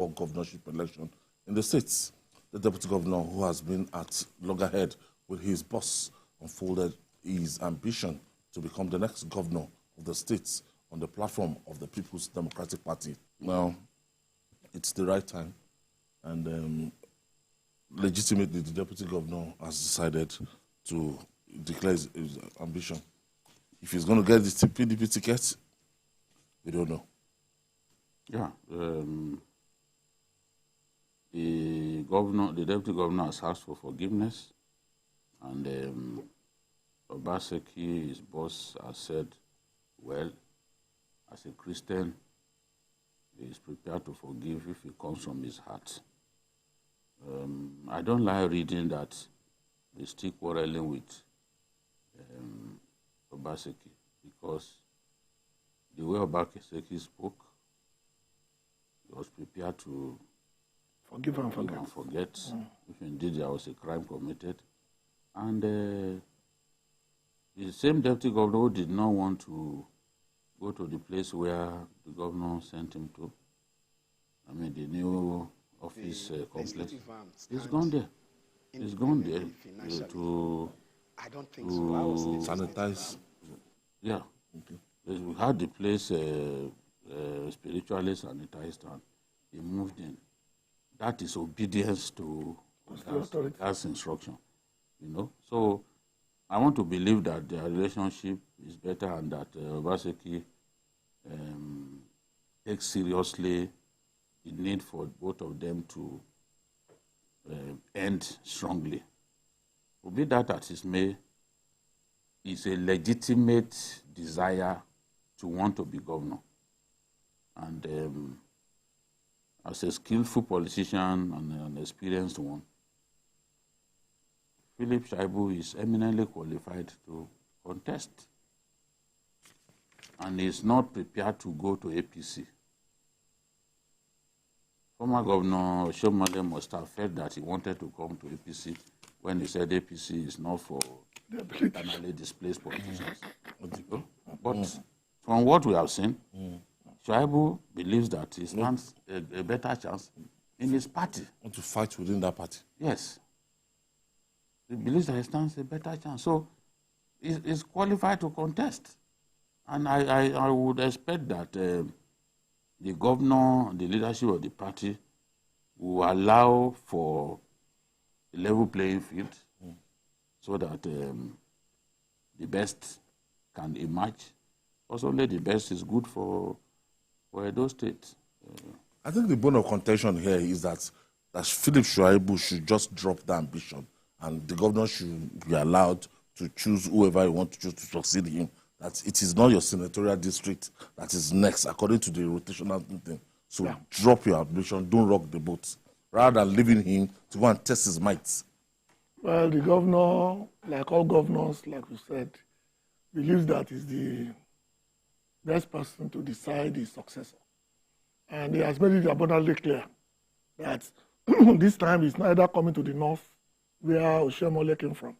for governorship election in the states. The deputy governor, who has been at loggerhead with his boss, unfolded his ambition to become the next governor of the states on the platform of the People's Democratic Party. Now, it's the right time, and legitimately the deputy governor has decided to declare his ambition. If he's going to get the PDP ticket, we don't know. Yeah, the deputy governor has asked for forgiveness, and Obaseki, his boss, has said, well, as a Christian, he is prepared to forgive if it comes from his heart. I don't like reading that they still quarreling with Obaseki, because the way Obaseki spoke, he was prepared to forgive and forget if indeed there was a crime committed. And the same deputy governor who did not want to go to the place where the governor sent him to, I mean, the new office complex, he's gone there. He's gone there to sanitize. Yeah. Okay. We had the place spiritually sanitized, and he moved in. That is obedience to God's instruction, you know. So I want to believe that their relationship is better, and that Obaseki takes seriously the need for both of them to end strongly. Be that as it may, it's a legitimate desire to want to be governor. And as a skillful politician and an experienced one, Philip Shaibu is eminently qualified to contest. And is not prepared to go to APC. Former Governor Shomale must have felt that he wanted to come to APC when he said APC is not for internally displaced politicians. But from what we have seen, Shaibu believes that he stands a better chance in his party. Want to fight within that party? Yes. He believes that he stands a better chance. So he's qualified to contest. And I would expect that the governor, the leadership of the party, will allow for a level playing field so that the best can emerge. Also, only the best is good for Edo State. I think the bone of contention here is that Philip Shaibu should just drop the ambition, and the governor should be allowed to choose whoever he wants to choose to succeed him. That it is not your senatorial district that is next, according to the rotational thing. So drop your ambition, don't rock the boat, rather than leaving him to go and test his might. Well, the governor, like all governors, like we said, believes that he's the best person to decide his successor. And he has made it abundantly clear that this time he's neither coming to the north, where Oshemole came from,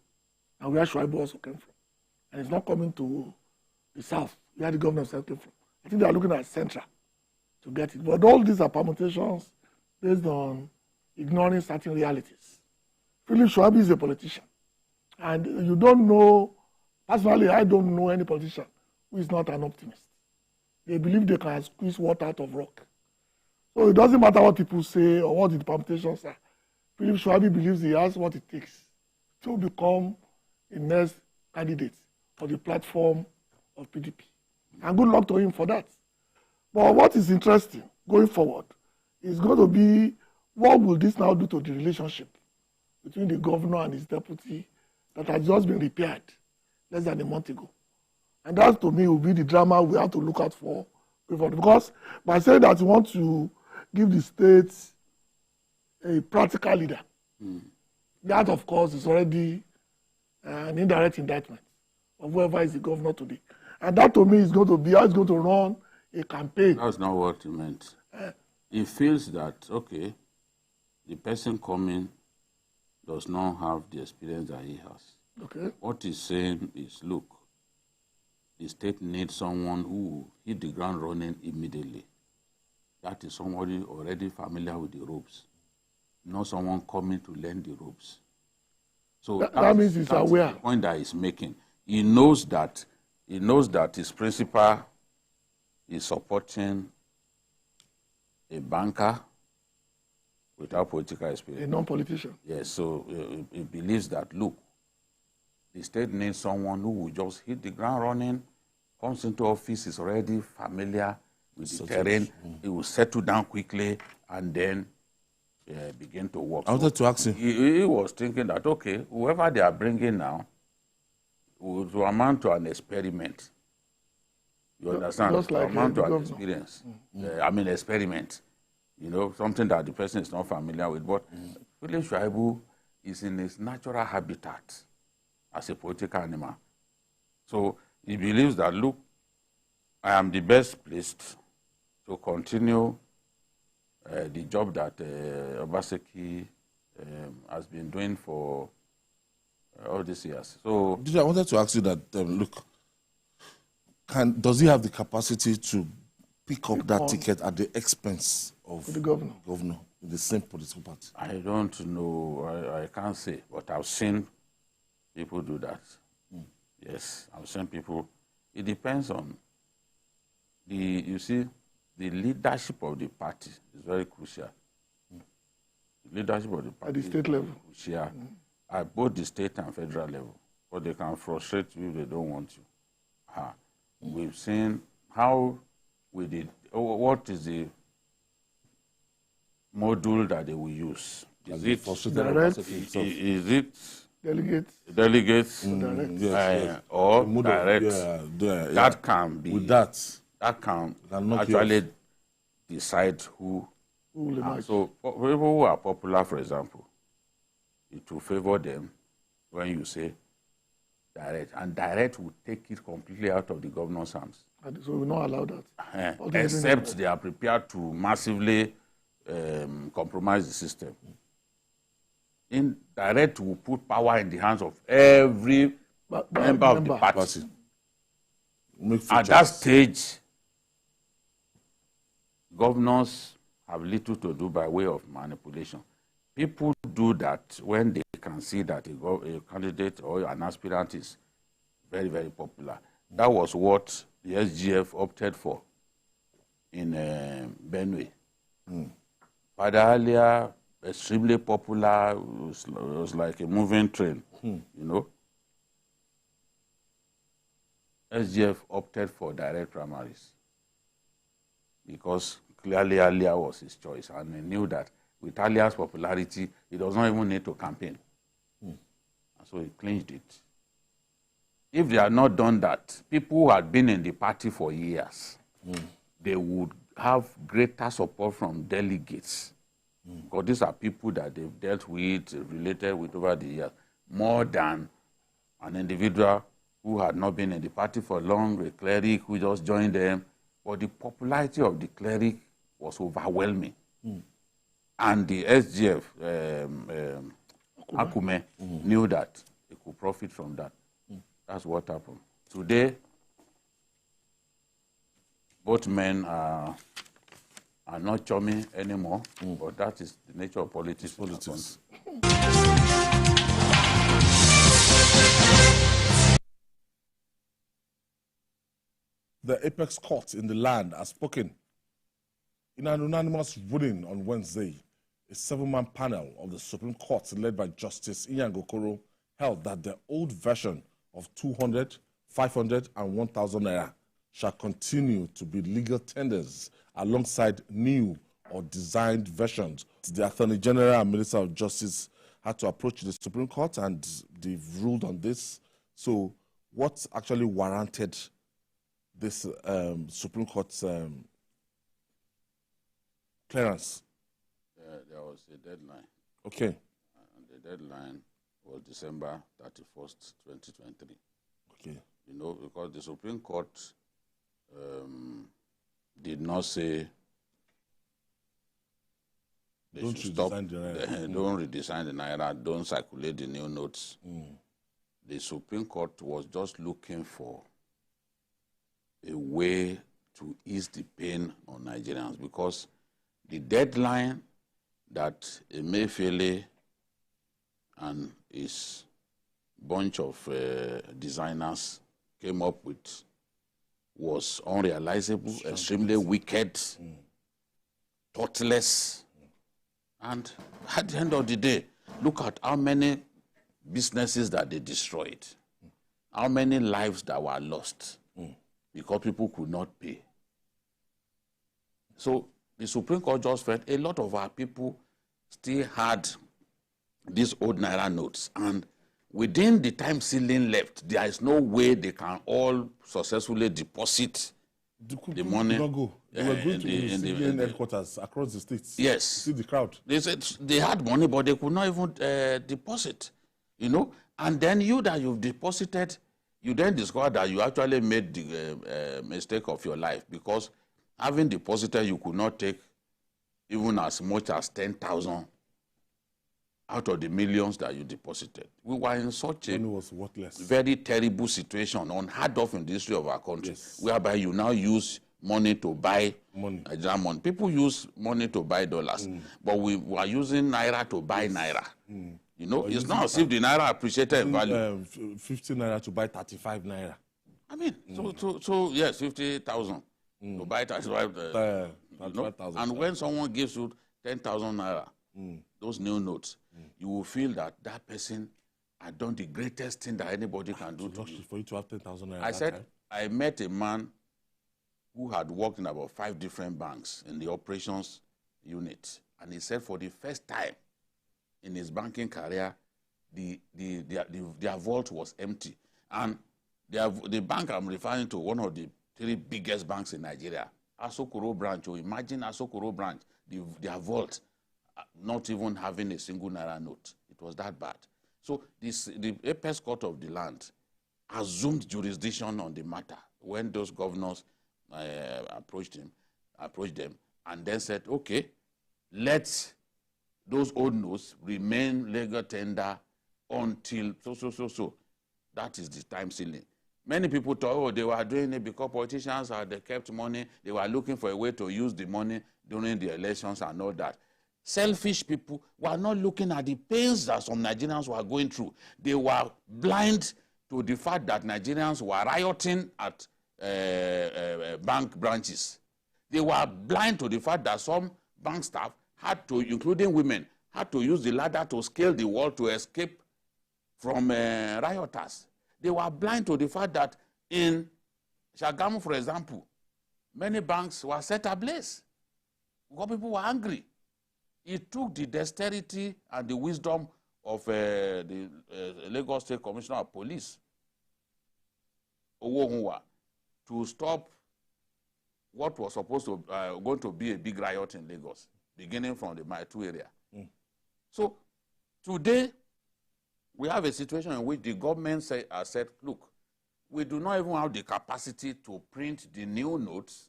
and where Shaibu also came from. And he's not coming to the south, where the governor came from. I think they are looking at central to get it. But all these are permutations based on ignoring certain realities. Philip Shaibu is a politician. And you don't know, personally, I don't know any politician who is not an optimist. They believe they can squeeze water out of rock. So it doesn't matter what people say or what the permutations are. Philip Shaibu believes he has what it takes to become a next candidate for the platform of PDP. And good luck to him for that. But what is interesting going forward is going to be, what will this now do to the relationship between the governor and his deputy that has just been repaired less than a month ago? And that, to me, will be the drama we have to look out for. Because by saying that you want to give the state a practical leader, that, of course, is already an indirect indictment of whoever is the governor today. And that, to me, is going to be how he's going to run a campaign. That's not what he meant. He feels that, okay, the person coming does not have the experience that he has. Okay. What he's saying is, look, the state needs someone who hit the ground running immediately. that is somebody already familiar with the ropes, not someone coming to learn the ropes. So that means he's aware. The point that he's making. He knows that his principal is supporting a banker without political experience. A non-politician. Yes, so he believes that, look, the state needs someone who will just hit the ground running, comes into office, is already familiar with the terrain, he will settle down quickly, and then begin to work. I wanted to ask him. He was thinking that, okay, whoever they are bringing now will amount to an experiment. You understand? Just like amount to an governor. experience. Experiment. You know, something that the person is not familiar with. But Philip Shuaibu is in his natural habitat as a political animal. So he believes that, look, I am the best placed to continue the job that Obaseki has been doing for all these years. So I wanted to ask you that, look, does he have the capacity to pick up that ticket at the expense of the governor in the same political party? I don't know. I can't say, but I've seen people do that. Yes, I've seen people. It depends on you see, the leadership of the party is very crucial. The leadership of the party at the state level. is crucial at both the state and federal level, but they can frustrate you if they don't want you. We've seen how we did. What is the module that they will use? Is it direct? Is it Delegates? Yes. Or Model, direct? That can be. With that can knock actually decide who. Who will emerge? So for people who are popular, for example, it will favor them when you say direct, and direct will take it completely out of the governor's hands. So we will not allow that. Except they are prepared to massively compromise the system. Indirect will put power in the hands of every member of the party. At that stage, governors have little to do by way of manipulation. People do that when they can see that a candidate or an aspirant is very, very popular. That was what the SGF opted for in Benue. Father Alia, extremely popular, was like a moving train, you know. SGF opted for direct primaries because clearly Alia was his choice, and he knew that with Alia's popularity, he does not even need to campaign. And so he clinched it. If they had not done that, people who had been in the party for years, they would have greater support from delegates. Because these are people that they've dealt with, related with over the years, more than an individual who had not been in the party for long, a cleric who just joined them. But the popularity of the cleric was overwhelming. And the SGF, Akume, knew that he could profit from that. That's what happened. Today, both men are not chummy anymore, but that is the nature of politics. The apex court in the land has spoken. In an unanimous ruling on Wednesday, a 7-man panel of the Supreme Court, led by Justice Iyan Gokoro, held that the old version of 200, 500, and 1,000 naira shall continue to be legal tenders alongside new or designed versions. The Attorney General and Minister of Justice had to approach the Supreme Court, and they've ruled on this. So what actually warranted this Supreme Court's clearance? There was a deadline. Okay. And the deadline was December 31st, 2023. Okay. You know, because the Supreme Court did not say they Don't should stop. redesign the naira. Don't redesign the naira. Don't circulate the new notes. The Supreme Court was just looking for a way to ease the pain on Nigerians, because the deadline that Emefiele and his bunch of designers came up with was unrealizable, extremely wicked, thoughtless. And at the end of the day, look at how many businesses that they destroyed, how many lives that were lost because people could not pay. So the Supreme Court just felt a lot of our people still had these old Naira notes, and within the time ceiling left, there is no way they can all successfully deposit the money. Not go. They were going to the CBN headquarters across the states. Yes. See the crowd. They said they had money, but they could not even deposit, you know. And then you that you've deposited, you then discover that you actually made the mistake of your life, because having deposited, you could not take even as much as 10,000 out of the millions that you deposited. We were in such a was worthless. very terrible situation, unheard of in the history of our country, whereby you now use money to buy Nigerian money. People use money to buy dollars, but we were using Naira to buy Naira. You know, it's not as if the Naira appreciated in value. 50 Naira to buy 35 Naira. I mean, so yes, 50,000 to buy 35,000. And when someone gives you 10,000 Naira, those new notes, you will feel that that person had done the greatest thing that anybody can do to you. For you to have 10,000 Naira. I said, I met a man who had worked in about 5 different banks in the operations unit. And he said for the first time in his banking career, their vault was empty. And the bank I'm referring to, one of the 3 biggest banks in Nigeria, Asokoro branch, or imagine Asokoro branch, their vault, not even having a single Naira note. It was that bad. So the apex court of the land assumed jurisdiction on the matter when those governors approached them, and then said, okay, let those old notes remain legal tender until so. That is the time ceiling. Many people thought, oh, they were doing it because politicians they kept money. They were looking for a way to use the money during the elections and all that. Selfish people were not looking at the pains that some Nigerians were going through. They were blind to the fact that Nigerians were rioting at bank branches. They were blind to the fact that some bank staff had to, including women, had to use the ladder to scale the wall to escape from rioters. They were blind to the fact that in Shagamu, for example, many banks were set ablaze because people were angry. It took the dexterity and the wisdom of the Lagos State Commissioner of Police, Owohunwa, to stop what was supposed to going to be a big riot in Lagos, beginning from the Mile 2 area. So today, we have a situation in which the government has said, look, we do not even have the capacity to print the new notes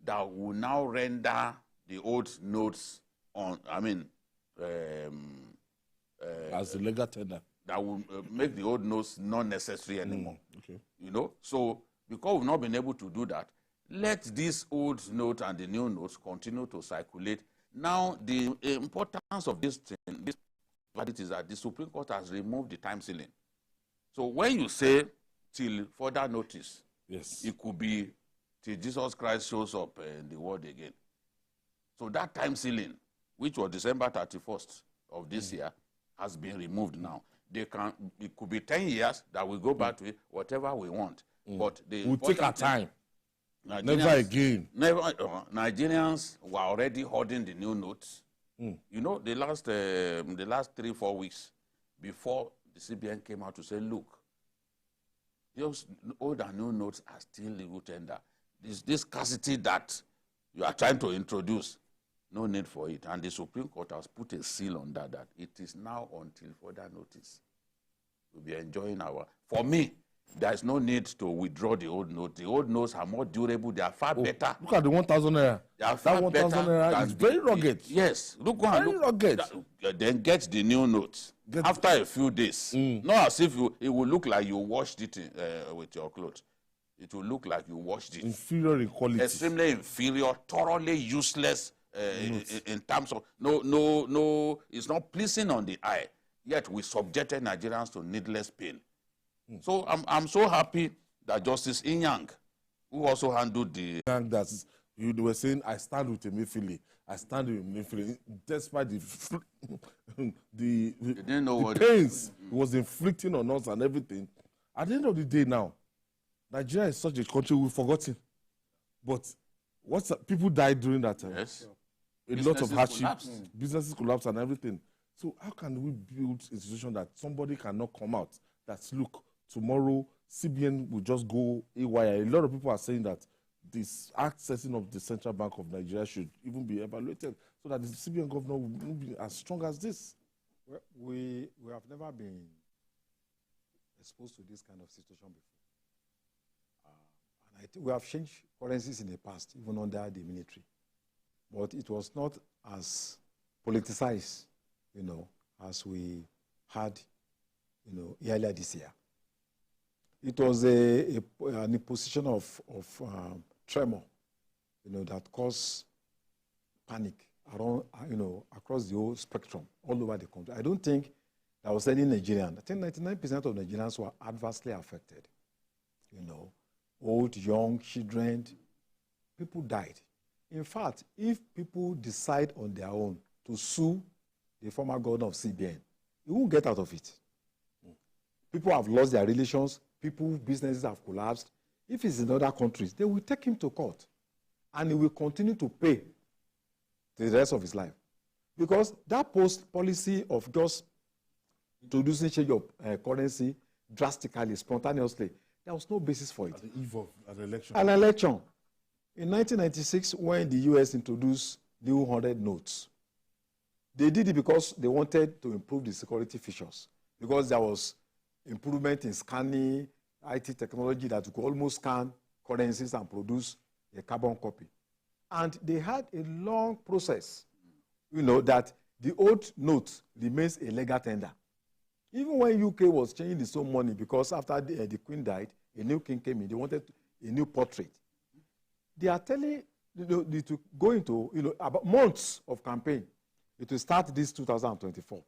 that will now render the old notes on, as the legal tender. That will make the old notes not necessary anymore. Okay. You know, so because we've not been able to do that, let this old note and the new notes continue to circulate. Now, the importance of this thing, this verdict, is that the Supreme Court has removed the time ceiling. So when you say till further notice, yes, it could be till Jesus Christ shows up in the world again. So that time ceiling, which was December 31st of this year, has been removed now. It could be 10 years that we go back to it, whatever we want. But we'll take our time. Never again. Nigerians were already holding the new notes. You know, the last 3-4 weeks before the CBN came out to say, look, those old and new notes are still legal tender. This scarcity that you are trying to introduce, no need for it. And the Supreme Court has put a seal on that it is now until further notice. We'll be enjoying for me, there is no need to withdraw the old note. The old notes are more durable. They are far better. Look at the 1,000 Naira. They are far that 1,000 Naira is very rugged. Yes. Look, rugged. Then get the new notes. After a few days. Not as if it will look like you washed it with your clothes. it will look like you watched it. Inferior in quality. Extremely inferior, thoroughly useless in terms of no. It's not pleasing on the eye. Yet we subjected Nigerians to needless pain. So I'm so happy that Justice Inyang, who also handled the... That's, you were saying, I stand with Emefiele. I stand with Emefiele. Despite the pains he was inflicting on us and everything. At the end of the day now, Nigeria is such a country we've forgotten. But people died during that time. Yes. A lot of hardship. Businesses collapsed and everything. So how can we build a institution that somebody cannot come out? That's, look, tomorrow CBN will just go AYI. A lot of people are saying that this accessing of the Central Bank of Nigeria should even be evaluated so that the CBN governor will be as strong as this. Well, we have never been exposed to this kind of situation before. And I think we have changed currencies in the past, even under the military. But it was not as politicized, as we had, earlier this year. It was an imposition of tremor, that caused panic around, across the whole spectrum, all over the country. I don't think there was any Nigerian. I think 99% of Nigerians were adversely affected. Old, young, children, people died. In fact, if people decide on their own to sue the former governor of CBN, he won't get out of it. People have lost their relations. Businesses have collapsed. If it's in other countries, they will take him to court. And he will continue to pay the rest of his life. Because that policy of just introducing change of currency drastically, spontaneously, there was no basis for it. At the eve of an election. An election. In 1996, when the US introduced new 100 notes, they did it because they wanted to improve the security features. Because there was improvement in scanning, IT technology that could almost scan currencies and produce a carbon copy. And they had a long process, that the old note remains a legal tender. Even when UK was changing its own money, because after the Queen died, a new king came in, they wanted a new portrait. They are telling you to go into about months of campaign. It will start this 2024.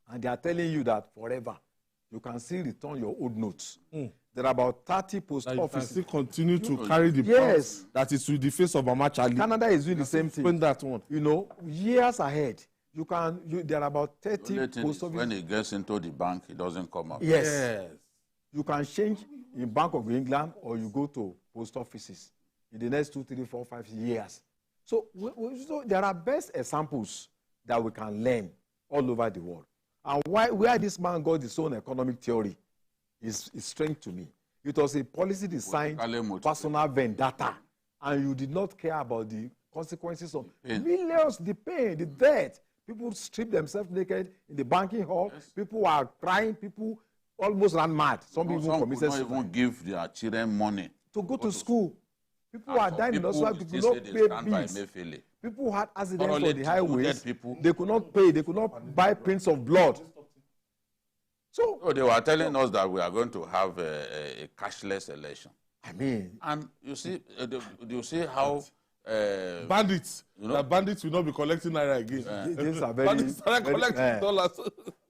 And they are telling you that forever, you can still return your old notes. There are about 30 post offices. You can still continue to carry the yes. That is with the face of Mama Charlie. Canada is doing the same thing. Spend that one. Years ahead. There are about 30 post offices. When it gets into the bank, it doesn't come out. Yes. You can change in Bank of England or you go to post offices in the next 2, 3, 4, 5 years. So there are best examples that we can learn all over the world. And where this man got his own economic theory is strange to me. It was a policy designed personal vendetta, and you did not care about the consequences of millions, the pain, the debt. People stripped themselves naked in the banking hall. Yes. People were crying. People almost ran mad. Some people committed suicide. Could not even give their children money to go to school. People were dying in hospital. People could not pay bills. People had accidents on the highways. They could not pay. They could not buy prints of blood. So they were telling us that we are going to have a cashless election. I mean, and you see how bandits. The bandits will not be collecting naira again. These are very, bandits started collecting dollars.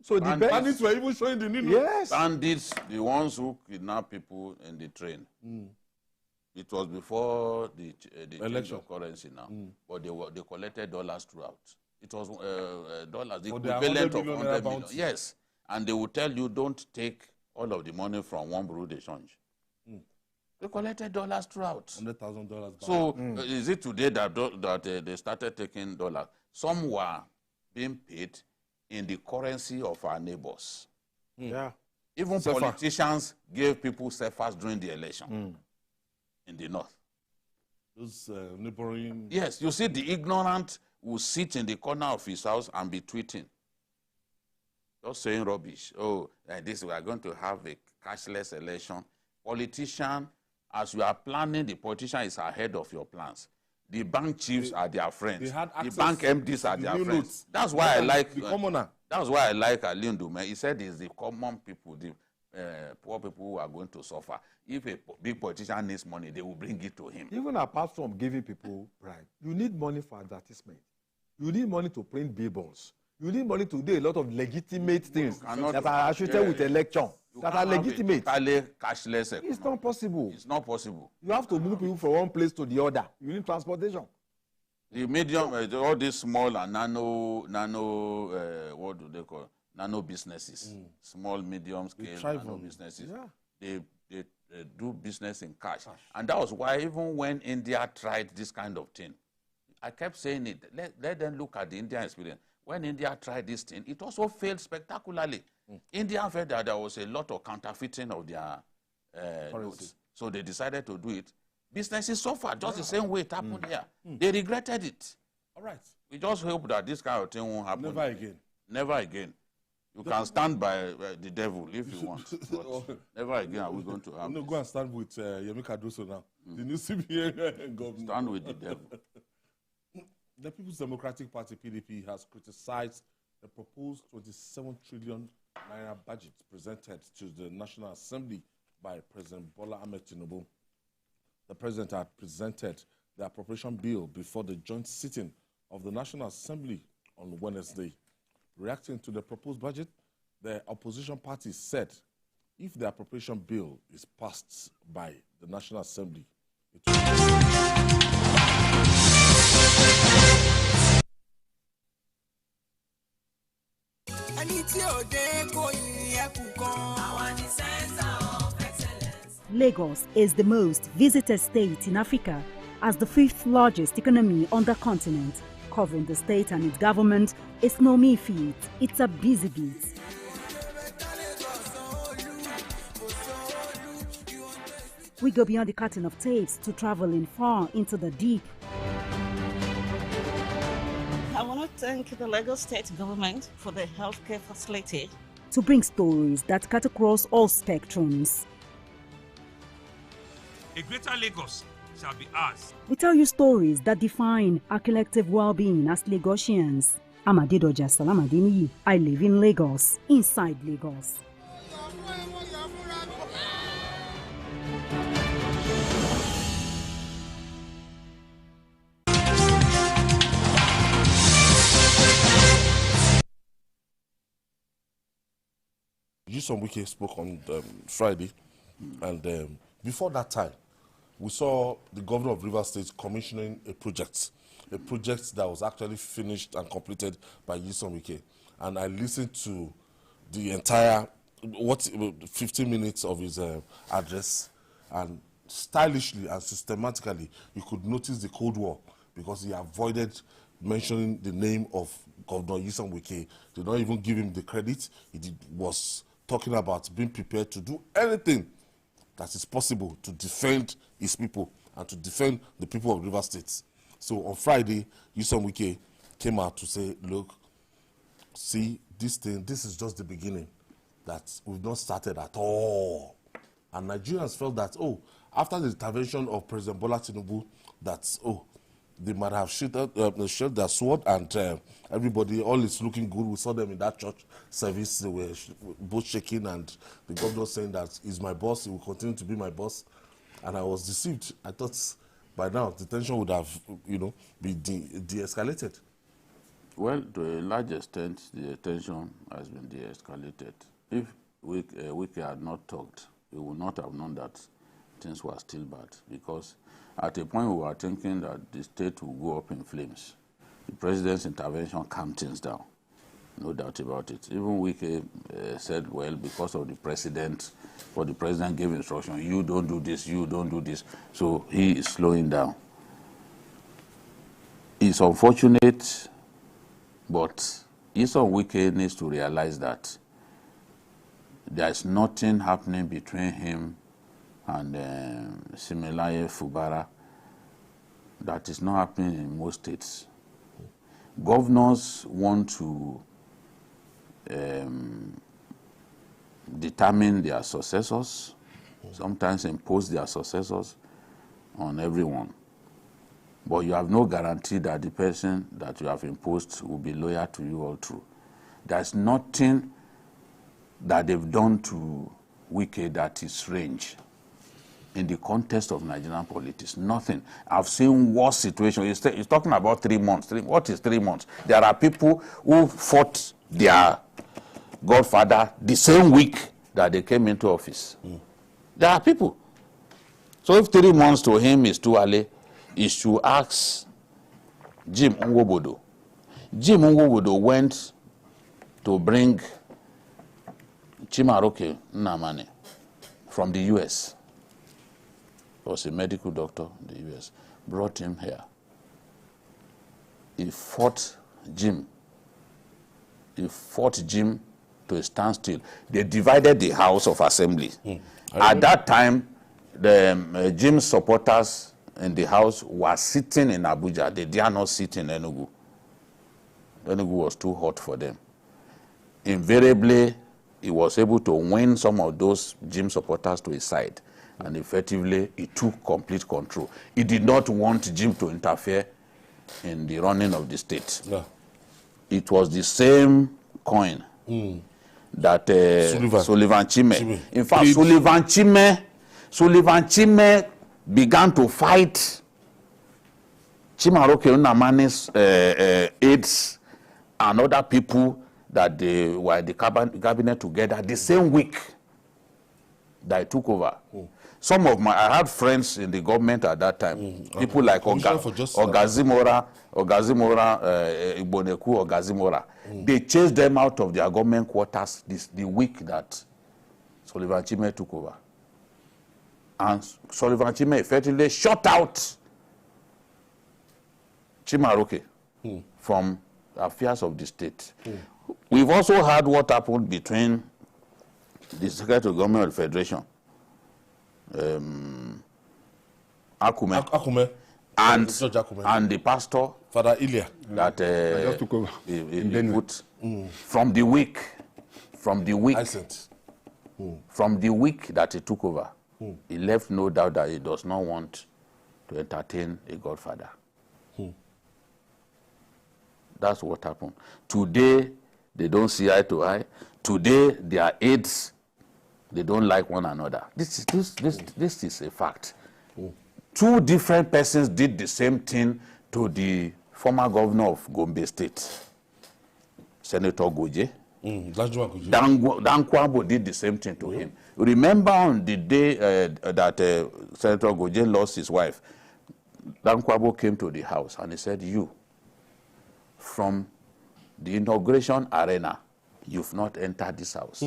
So the bandits were even showing the needle. Yes. Bandits, the ones who kidnap people in the train. It was before the election currency now, but they collected dollars throughout. It was dollars, the equivalent of 100 million. Yes, and they will tell you don't take all of the money from one bureau de change. They collected dollars throughout. $100,000. So is it today that they started taking dollars? Some were being paid in the currency of our neighbors. Yeah. Even politicians gave people CFAs during the election in the north. Those neighboring... Yes, you see the ignorant will sit in the corner of his house and be tweeting. Just saying rubbish. Oh, like this, we are going to have a cashless election. Politician, as you are planning, the politician is ahead of your plans. The bank chiefs are their friends. The bank MDs are their friends. That's why I like... The commoner. That's why I like Alin Dume. He said it's the common people, the poor people who are going to suffer. If a big politician needs money, they will bring it to him. Even apart from giving people bribe, you need money for advertisement. You need money to print billboards. You need money to do a lot of legitimate things that are associated with election, that are legitimate. Cashless economy. It's not possible. It's not possible. You have to move people from one place to the other. You need transportation. The medium, all these small and what do they call it? Nano businesses, small, medium scale nano businesses. Yeah. They do business in cash. And that was why even when India tried this kind of thing, I kept saying it, let them look at the Indian experience. When India tried this thing, it also failed spectacularly. India felt that there was a lot of counterfeiting of their notes. So they decided to do it. Businesses suffered just the same way it happened here. They regretted it. All right. We just hope that this kind of thing won't happen. Never again. Never again. You can stand by the devil if you want, but never again are we going to have. No, go and stand with Yemi Cardoso now. The new CBN government. Stand with the devil. The People's Democratic Party, PDP, has criticized the proposed 27 trillion naira budget presented to the National Assembly by President Bola Ahmed Tinubu. The president had presented the appropriation bill before the joint sitting of the National Assembly on Wednesday. Reacting to the proposed budget, the opposition parties said if the appropriation bill is passed by the National Assembly, it Lagos is the most visited state in Africa as the 5th largest economy on the continent. Covering the state and its government is no mere feat, it's a busy beat. We go beyond the curtain of tapes to travel in far into the deep. I want to thank the Lagos State government for the healthcare facility. To bring stories that cut across all spectrums. A greater Lagos shall be ours. We tell you stories that define our collective well-being as Lagosians. I'm Adedoja Salamadini. I live in Lagos, inside Lagos. Nyesom Wike spoke on Friday, and before that time, we saw the governor of Rivers State commissioning a project that was actually finished and completed by Nyesom Wike. And I listened to the entire 15 minutes of his address, and stylishly and systematically, you could notice the Cold War because he avoided mentioning the name of Governor Nyesom Wike. Did not even give him the credit. Was talking about being prepared to do anything that is possible to defend his people and to defend the people of Rivers State. So on Friday, Nyesom Wike came out to say, look, see, this is just the beginning, that we've not started at all. And Nigerians felt that, after the intervention of President Bola Tinubu, that, they might have shot their sword, and everybody, all is looking good. We saw them in that church service. They were both shaking, and the governor saying that he's my boss, he will continue to be my boss. And I was deceived. I thought by now the tension would have, been de-escalated. Well, to a large extent, the tension has been de-escalated. If Wike had not talked, we would not have known that things were still bad, because at a point we were thinking that the state will go up in flames. The president's intervention calmed things down, no doubt about it. Even Wike said, well, because of the president, the president gave instruction, you don't do this, you don't do this. So he is slowing down. It's unfortunate, but Nyesom Wike needs to realize that there's nothing happening between him and Similaye Fubara that is not happening in most states. Governors want to determine their successors, sometimes impose their successors on everyone. But you have no guarantee that the person that you have imposed will be loyal to you all through. There's nothing that they've done to Wike that is strange in the context of Nigerian politics? Nothing. I've seen worse situations. He's talking about 3 months. What is 3 months? There are people who fought their godfather the same week that they came into office. There are people. So if 3 months to him is too early, he should ask Jim Nwobodo. Jim Nwobodo went to bring Chimaroke Nnamani from the U.S. He was a medical doctor in the U.S. Brought him here. He fought Jim. He fought Jim to a standstill. They divided the House of Assembly. At that time, the Jim supporters in the House were sitting in Abuja. They dare not sit in Enugu. Enugu was too hot for them. Invariably, he was able to win some of those Jim supporters to his side. And effectively, he took complete control. He did not want Jim to interfere in the running of the state. Yeah. It was the same coin that Sullivan Chime. In fact, Sullivan Chime began to fight Chimaroke Nnamani's aides and other people that they were in the cabinet together the same week that he took over. Some of I had friends in the government at that time. People like Ogazimora, Igboneku, Ogazimora. They chased them out of their government quarters the week that Sullivan Chime took over. And Sullivan Chime effectively shut out Chimaroke from the affairs of the state. We've also had what happened between the Secretary of Government of the Federation, Akume, and the pastor, Father Ilya, that he put from the week that he took over. He left no doubt that he does not want to entertain a godfather. That's what happened. Today, they don't see eye to eye. Today, their aides, they don't like one another. This is a fact. Two different persons did the same thing to the former governor of Gombe State, Senator Goje. Dan Kwabo did the same thing to him. Remember on the day that Senator Goje lost his wife, Dan Kwabo came to the house and he said, "You, from the inauguration arena, you've not entered this house."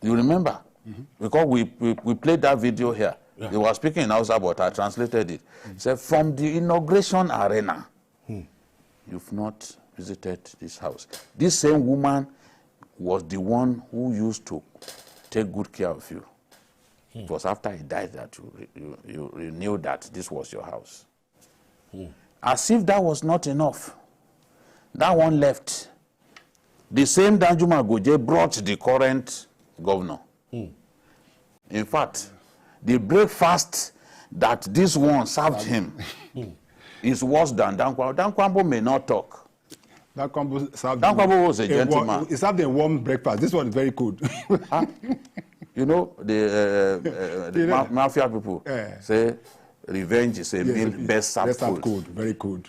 You remember? Because we played that video here. They were speaking in Hausa, but I translated it. He said, "From the inauguration arena, you've not visited this house." This same woman was the one who used to take good care of you. It was after he died that you knew that this was your house. As if that was not enough, that one left. The same Danjuma Goje brought the current governor. In fact, the breakfast that this one served him is worse than Dankwambo. Dankwambo may not talk. Dankwambo was a gentleman. He served a warm breakfast. This one is very good. You know, the mafia people say revenge is a meal best served cold. Very good.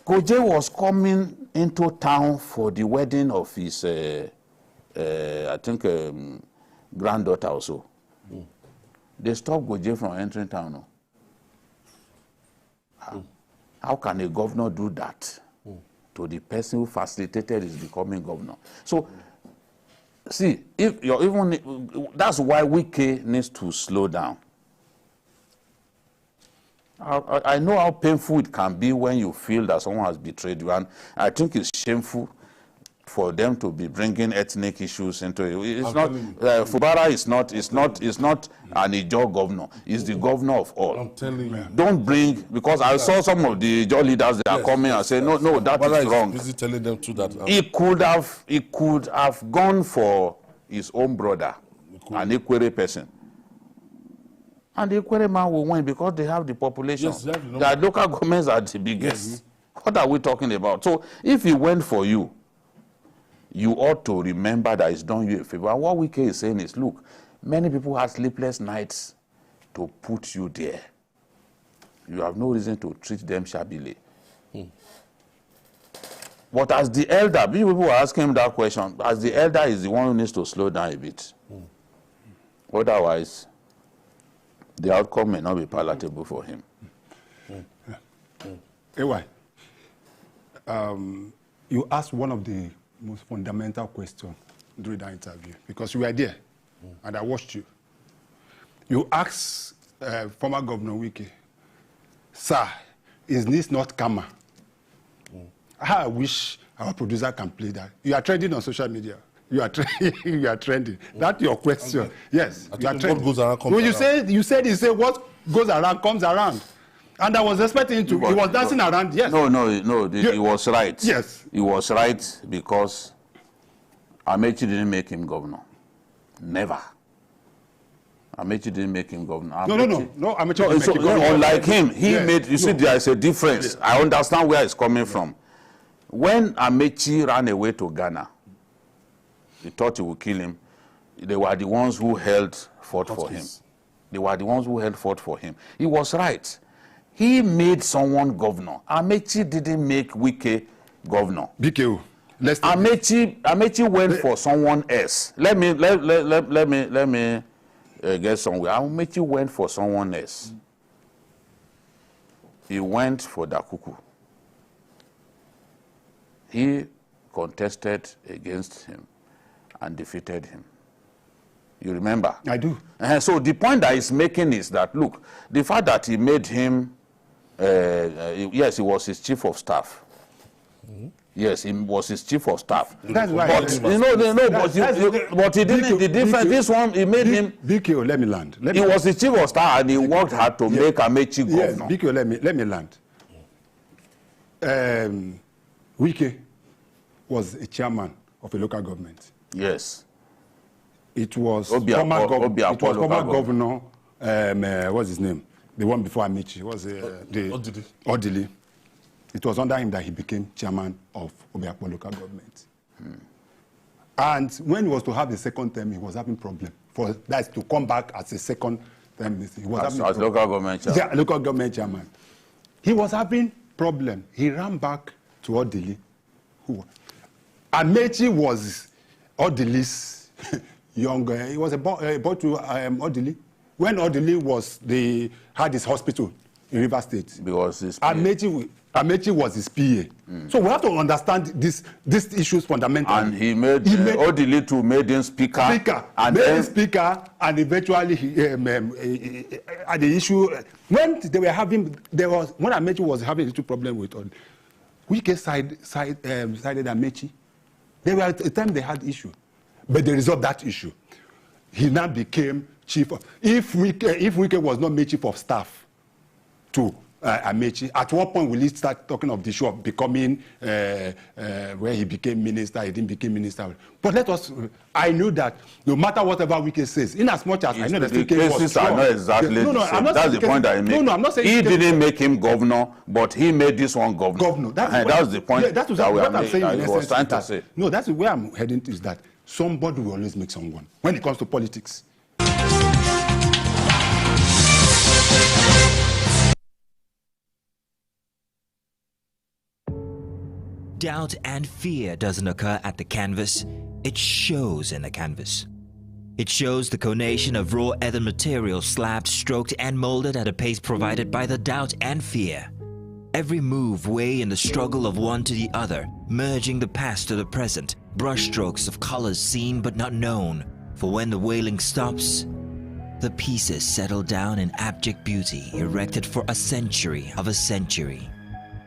Goje was coming into town for the wedding of his, I think, granddaughter also. They stopped Goje from entering town. How can a governor do that to the person who facilitated his becoming governor? So, see, if you're even, that's why Wike needs to slow down. I know how painful it can be when you feel that someone has betrayed you, and I think it's shameful for them to be bringing ethnic issues into it. It's not. Fubara is not an Ijaw governor. He's the governor of all. I'm telling you. Don't bring, because I saw some of the Ijaw leaders that are coming and say, no, that is wrong. Busy telling them too that he could have gone for his own brother, an Ikwere person. And the Ikwere man will win because they have the population. Yes, exactly. Their local governments are the biggest. What are we talking about? So if he went for you, you ought to remember that it's done you a favor. And what Wike is saying is, look, many people had sleepless nights to put you there. You have no reason to treat them shabbily. But as the elder, people were asking him that question, as the elder is the one who needs to slow down a bit. Otherwise, the outcome may not be palatable for him. AY, you asked one of the most fundamental questions during that interview, because you were there, and I watched you. You asked former Governor Wike, sir, is this not karma? I wish our producer can play that. You are trending on social media. You are trending. That's your question. Okay. Yes, you are trending. What goes around comes around. You said what goes around comes around. And I was expecting him to. He was dancing around. Yes. No. He was right. Yes. He was right because Amechi didn't make him governor. Never. Amechi didn't make him governor. No. Amechi didn't make him governor. Unlike him, he made. You see, there is a difference. Yes. I understand where it's coming from. When Amechi ran away to Ghana, he thought he would kill him. They were the ones who fought for him. They were the ones who fought for him. He was right. He made someone governor. Amechi didn't make Wike governor. BKO. Amechi went for someone else. Let me get somewhere. Amechi went for someone else. He went for Dakuku. He contested against him and defeated him. You remember? I do. So the point that he's making is that, look, the fact that he made him, yes, he was his chief of staff. Yes, he was his chief of staff. That's why. But but he didn't. The difference. This one, he made him. BKO, let me land. He was the chief of staff, and he worked hard to make Amechi governor. BKO, let me land. Wike was a chairman of a local government. Yes. It was former governor, what's his name? The one before Amechi. Odili. It was under him that he became chairman of Obiakpo local government. And when he was to have the second term, he was having problem. That's to come back as a second term. He was as local government chairman. Yeah, local government chairman. He was having problem. He ran back to Odili. Amechi was Odili's younger. He was about to Odili. When Odili had his hospital in River State. Because his PA. Amechi was his PA. So we have to understand these issues fundamentally. And he made Odili to made him speaker. Speaker, and eventually at the issue when they were having when Amechi was having a little problem with Odili, Wike sided Amechi. There were at the time they had issue, but they resolved that issue. He now became chief of. If Wike was not made chief of staff to Amechi, at what point will he start talking of the issue of becoming where he became minister? He didn't become minister. But I knew that no matter whatever Wike says, in as much as I know the cases are not exactly the same. That's the point I make. No, I'm not saying he didn't make him governor, but he made this one governor. That's the point. That's what I'm saying. I was trying to say. No, that's where I'm heading to, is that somebody will always make someone when it comes to politics. Doubt and fear doesn't occur at the canvas, it shows in the canvas. It shows the conation of raw earthen material slabbed, stroked and molded at a pace provided by the doubt and fear. Every move way in the struggle of one to the other, merging the past to the present, brushstrokes of colors seen but not known. For when the wailing stops, the pieces settle down in abject beauty erected for a century of a century.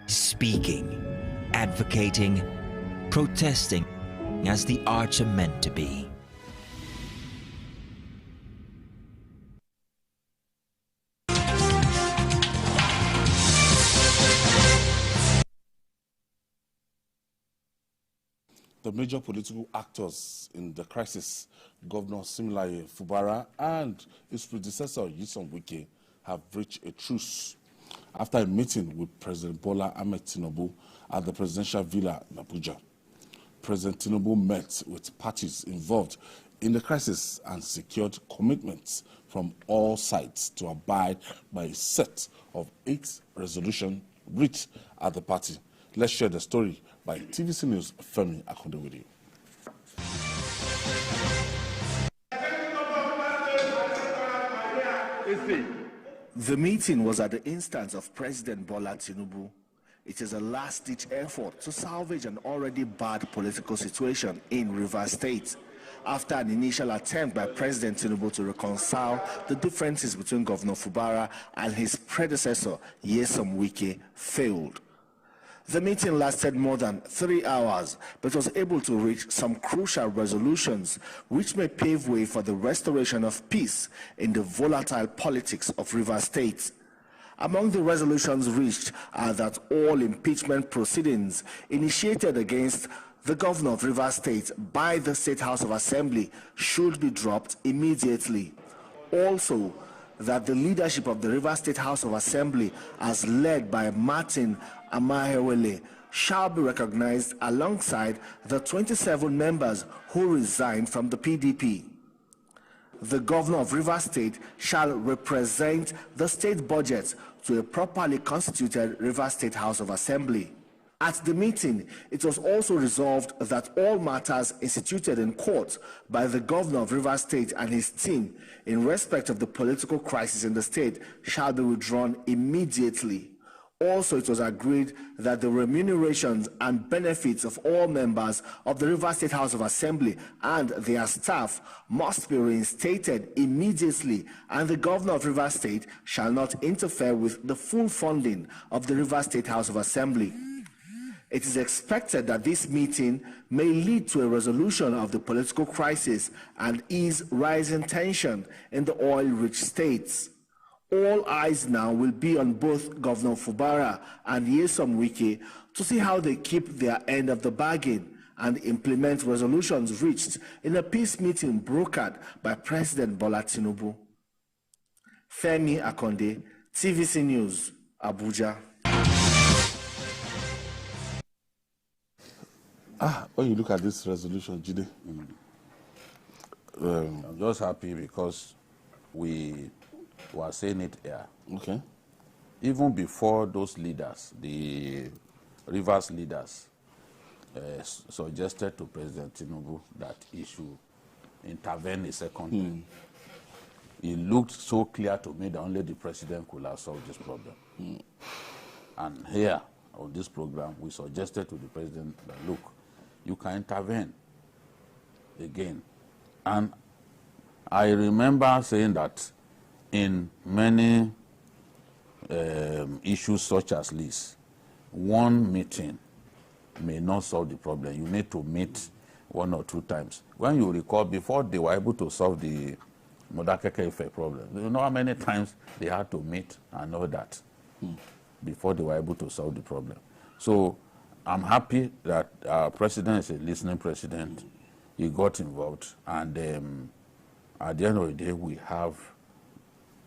Speaking, advocating, protesting as the arts are meant to be. The major political actors in the crisis, Governor Similaye Fubara and his predecessor, Nyesom Wike, have reached a truce after a meeting with President Bola Ahmed Tinubu at the presidential villa in Abuja. President Tinubu met with parties involved in the crisis and secured commitments from all sides to abide by a set of 8 resolutions reached at the party. Let's share the story by TVC News' Femi Akonde with you. The meeting was at the instance of President Bola Tinubu. It is a last-ditch effort to salvage an already bad political situation in Rivers State after an initial attempt by President Tinubu to reconcile the differences between Governor Fubara and his predecessor, Nyesom Wike, failed. The meeting lasted more than 3 hours, but was able to reach some crucial resolutions which may pave way for the restoration of peace in the volatile politics of Rivers State. Among the resolutions reached are that all impeachment proceedings initiated against the governor of Rivers State by the State House of Assembly should be dropped immediately. Also, that the leadership of the Rivers State House of Assembly, as led by Martin Amahewele, shall be recognized alongside the 27 members who resigned from the PDP. The governor of Rivers State shall represent the state budget to a properly constituted Rivers State House of Assembly. At the meeting, it was also resolved that all matters instituted in court by the governor of Rivers State and his team in respect of the political crisis in the state shall be withdrawn immediately. Also, it was agreed that the remunerations and benefits of all members of the Rivers State House of Assembly and their staff must be reinstated immediately, and the governor of Rivers State shall not interfere with the full funding of the Rivers State House of Assembly. It is expected that this meeting may lead to a resolution of the political crisis and ease rising tension in the oil-rich states. All eyes now will be on both Governor Fubara and Nyesom Wike to see how they keep their end of the bargain and implement resolutions reached in a peace meeting brokered by President Bola Tinubu. Femi Akonde, TVC News, Abuja. When you look at this resolution, Jide, I'm just happy because we were saying it here. okay, Even before those leaders, the Rivers leaders, suggested to President Tinubu that he should intervene a second time. It looked so clear to me that only the president could have solved this problem. And here, on this program, we suggested to the president that, look, you can intervene again. And I remember saying that in many issues such as this, one meeting may not solve the problem. You need to meet 1 or 2 times. When you recall, before they were able to solve the Modakeke effect problem, you know how many times they had to meet and all that before they were able to solve the problem. So I'm happy that our president is a listening president. He got involved, and at the end of the day, we have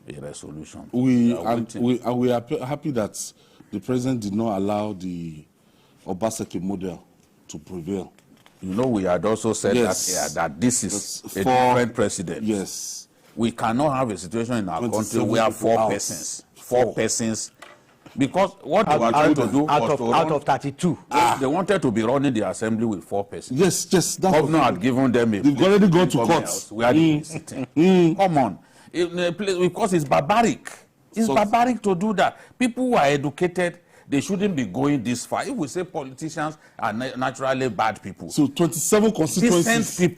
a resolution. we are happy that the president did not allow the Obaseki model to prevail. You know, we had also said that this is a different precedent. Yes. We cannot have a situation in our country where 4 persons, 4 persons, because what they were trying to do was out of 32. They wanted to be running the assembly with 4 persons. Yes, yes. The governor had given them a they've already gone to court. Where they were sitting. Come on. In a place, because it's barbaric. It's barbaric to do that. People who are educated, they shouldn't be going this far. If we say politicians are naturally bad people, so 27 constituencies,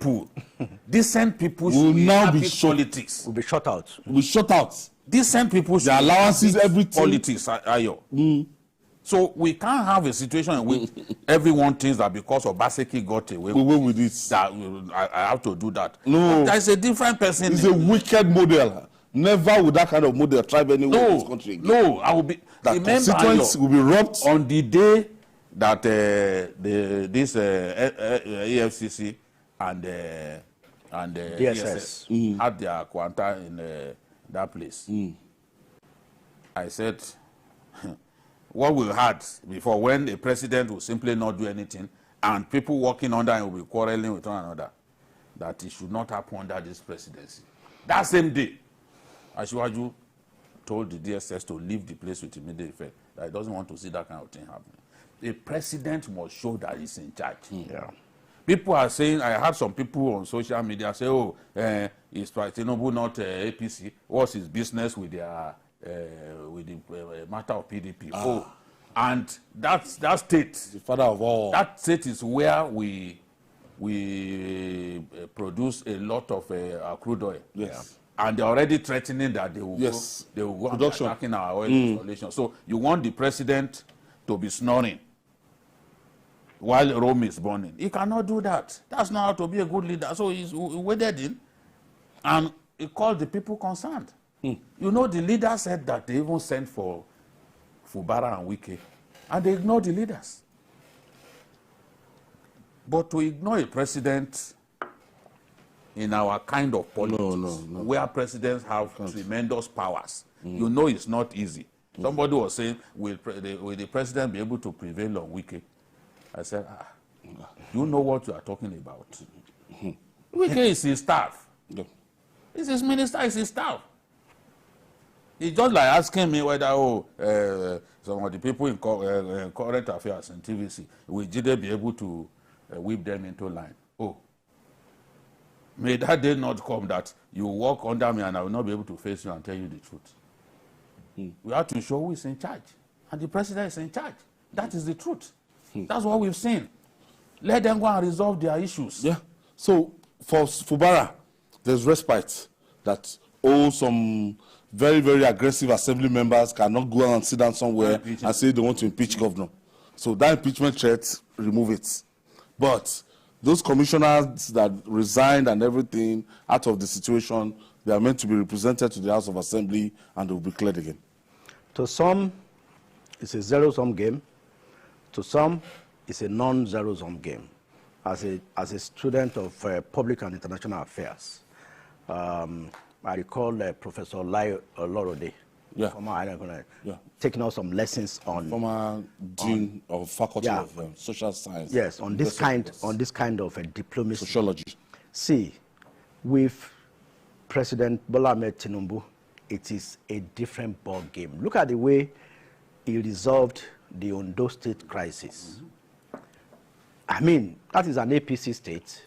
decent people will now be Will be shut out. Will be shut out. Decent people should the allowances, everything. Politics, So we can't have a situation in which everyone thinks that because Obaseki got away with it, that I have to do that. No, there's a different person. It's a wicked model. Never would that kind of model thrive anywhere in this country again. No, I will be. That constituents will be robbed on the day that this EFCC and DSS had their quanta in that place. I said, what we had before, when the president will simply not do anything and people working under him will be quarreling with one another, that it should not happen under this presidency. That same day, Asiwaju told the DSS to leave the place with immediate effect, that he doesn't want to see that kind of thing happening. The president must show that he's in charge. Yeah. People are saying, I heard some people on social media say, oh, is Tinubu not APC? What's his business with their with the matter of PDP? Oh, and that state, the father of all. That state is where we produce a lot of crude oil. Yes. And they're already threatening that they will go and attacking our oil installation. So you want the president to be snoring while Rome is burning. He cannot do that. That's not how to be a good leader. So he's waded in and he called the people concerned. You know, the leader said that they even sent for Fubara and Wike, and they ignored the leaders. But to ignore a president in our kind of politics, where presidents have tremendous powers, you know it's not easy. Somebody was saying, will the president be able to prevail on Wike? I said, you know what you are talking about. Wike is his staff. It's his minister, it's his staff. It's just like asking me whether, some of the people in current affairs and TVC, will Jide be able to whip them into line? Oh, may that day not come that you walk under me and I will not be able to face you and tell you the truth. We have to show who is in charge. And the president is in charge. That is the truth. That's what we've seen. Let them go and resolve their issues. Yeah. So for Fubara, there's respite that some very, very aggressive assembly members cannot go and sit down somewhere and say they want to impeach governor. So that impeachment threat, remove it. But those commissioners that resigned and everything out of the situation, they are meant to be represented to the House of Assembly and they will be cleared again. To some, it's a zero-sum game. To some, it's a non-zero-sum game. As a student of public and international affairs, I recall Professor Lai Olorode, former taking out some lessons on former dean of faculty of social science. Yes, on this kind of diplomacy. Sociology. See, with President Bola Ahmed Tinubu, it is a different ball game. Look at the way he resolved the Ondo State crisis. I mean, that is an APC state.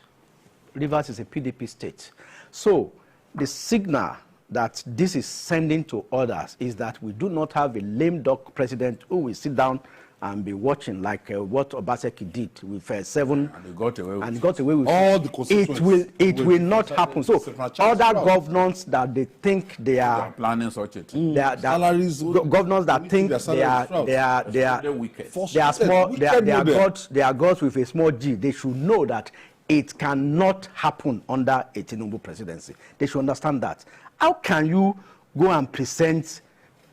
Rivers is a PDP state. So the signal that this is sending to others is that we do not have a lame duck president who will sit down and be watching like what Obaseki did with 7 and he got away with all the consequences. It will not happen. So other governors that they think they are planning such a thing, governors that think they are gods with a small g, they should know that it cannot happen under a Tinubu presidency. They should understand that. How can you go and present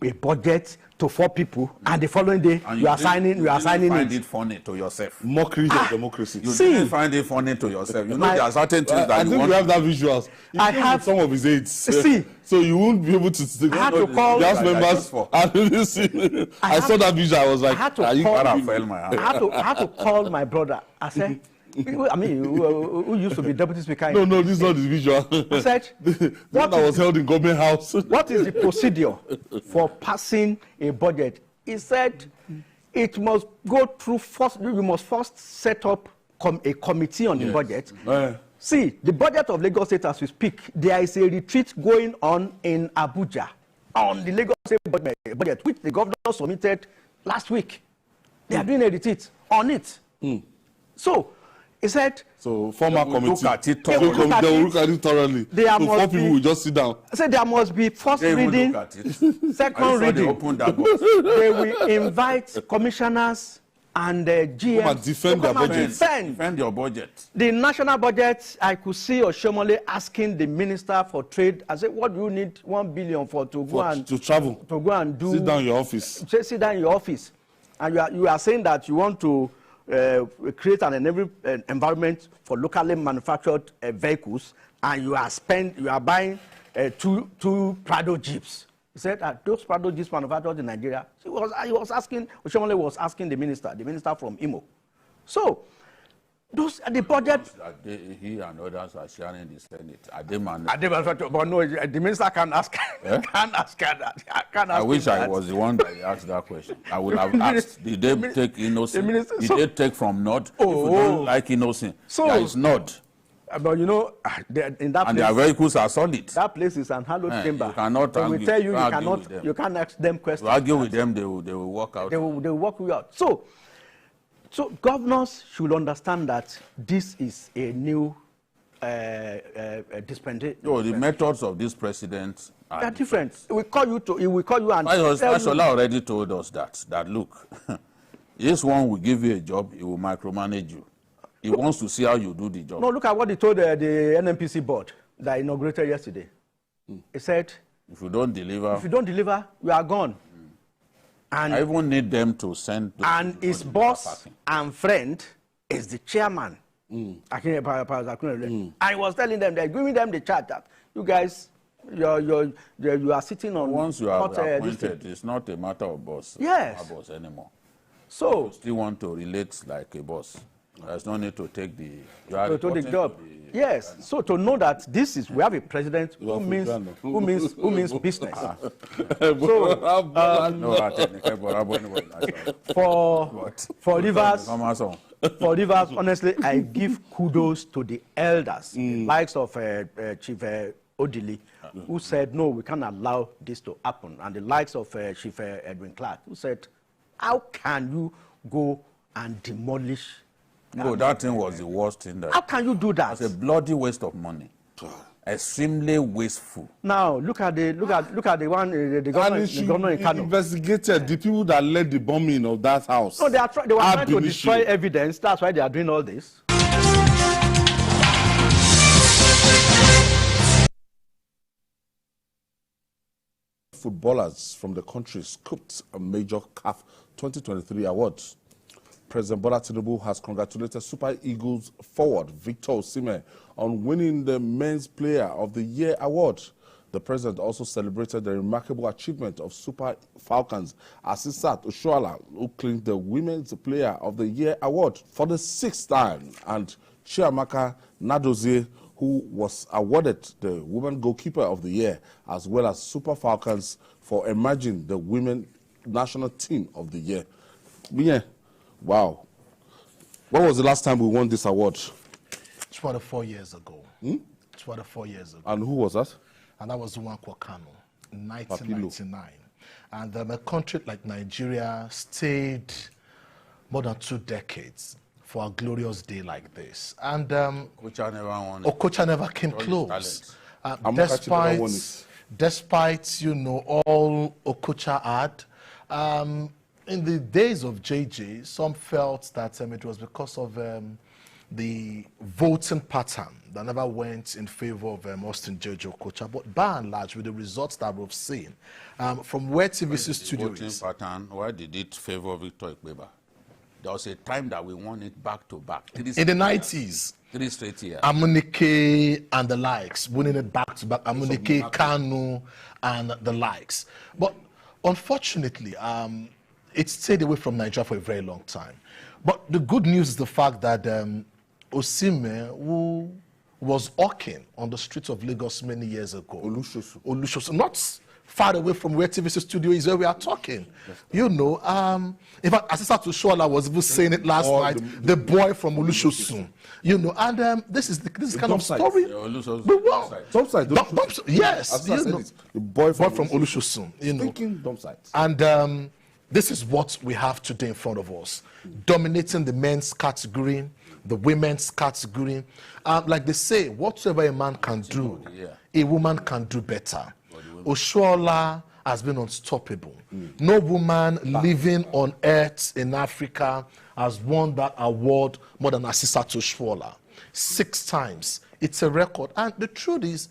a budget to 4 people and the following day you are signing find it funny to yourself? Mockery of democracy. You didn't find it funny to yourself. You know there are certain things that I think we have that visuals. I have some of his aides. So you won't be able to I had to call the House members. I saw that visual. I was like, I had to call my brother. I said, I mean, who used to be deputy speaker? No, this is not the visual. I said, that was held in government house. What is the procedure for passing a budget? He said, it must go through first. We must first set up a committee on the budget. See, the budget of Lagos State as we speak, there is a retreat going on in Abuja on the Lagos State budget, which the governor submitted last week. They are doing a retreat on it. So, he said, former committee, they will look at it thoroughly. So 4 people will just sit down. I said there must be first reading, second reading. They will invite commissioners and GMs defend your budget. The national budget, I could see Oshomole asking the Minister for Trade, I said, what do you need 1 billion for to travel? To go and do. Sit down in your office. Sit down in your office. And you are saying that you want to create an environment for locally manufactured vehicles, and you are buying 2 Prado Jeeps. He said that those Prado Jeeps manufactured in Nigeria. Oshomole was asking the minister from Imo. So Those are the budget. He and others are sharing the Senate. Are they man? But no, the minister can't ask. Eh? Can't ask that. I wish I was the one that asked that question. I would have asked, did they take innocent? Did they take from Nod? If you don't like innocent, there is Nod. But you know, in that and place, their vehicles are solid. That place is an hallowed chamber. You cannot they will tell you you can't ask them questions. You argue with them, they will walk out. They will walk you out. So governors should understand that this is a new dispensation. No, the methods of this president are different. He will call you and Fashola already told us that look, this one will give you a job, he will micromanage you. He wants to see how you do the job. No, look at what he told the NNPC board that inaugurated yesterday. He said, if you don't deliver, you are gone. And I even need them to send. And his boss and friend is the chairman. And he was telling them, they're giving them the charge that you guys, you are sitting on. Once you are appointed, it's not a matter of boss. Yes. Boss anymore. So you still want to relate like a boss. There's no need to take the job. Yes. So to know that we have a president who means business. For Rivers, honestly, I give kudos to the elders, the likes of Chief Odili, who said no, we can't allow this to happen, and the likes of Chief Edwin Clark, who said, how can you go and demolish? No, that thing was the worst thing. How can you do that? It's a bloody waste of money. Extremely wasteful. Now look at the one the governor in Kano. Investigated the people that led the bombing of that house. No, they were trying to destroy evidence. That's why they are doing all this. Footballers from the country scooped a major CAF 2023 awards. President Bola Tinubu has congratulated Super Eagles forward Victor Osimhen on winning the Men's Player of the Year award. The president also celebrated the remarkable achievement of Super Falcons Asisat Oshoala, who claimed the Women's Player of the Year award for the 6th time, and Chiamaka Nadozie, who was awarded the Women Goalkeeper of the Year, as well as Super Falcons for emerging the Women National Team of the Year. Yeah. Wow. When was the last time we won this award? It's 4 years ago. It's 4 years ago. And who was that? And that was Nwankwo Kanu in 1999. And a country like Nigeria stayed more than 2 decades for a glorious day like this. And Okocha never won it. Okocha never came close. Despite, you know, all Okocha had, in the days of JJ, some felt that it was because of the voting pattern that never went in favor of Austin Jojo Okocha. But by and large, with the results that we've seen, from where TVC Studio is... voting pattern, why did it favor Victor Ikpeba? There was a time that we won it back to back. In the 90s. 3 straight years. Amunike and the likes, winning it back to back. Amunike, Kanu, and the likes. But unfortunately, it stayed away from Nigeria for a very long time. But the good news is the fact that Osimhen, who was hawking on the streets of Lagos many years ago, Olushosu, not far away from where TVC Studio is, where we are talking. You know, in fact, Asisat Oshoala was even saying it last night, the boy from Olushosu. You know, and this is kind of story. Yes, you know, the boy from Olushosu. You know, dump sites. And this is what we have today in front of us, dominating the men's category, the women's category. Like they say, whatsoever a man can do, a woman can do better. Oshoala has been unstoppable. No woman living on earth in Africa has won that award more than Asisat Oshoala. 6 times. It's a record. And the truth is,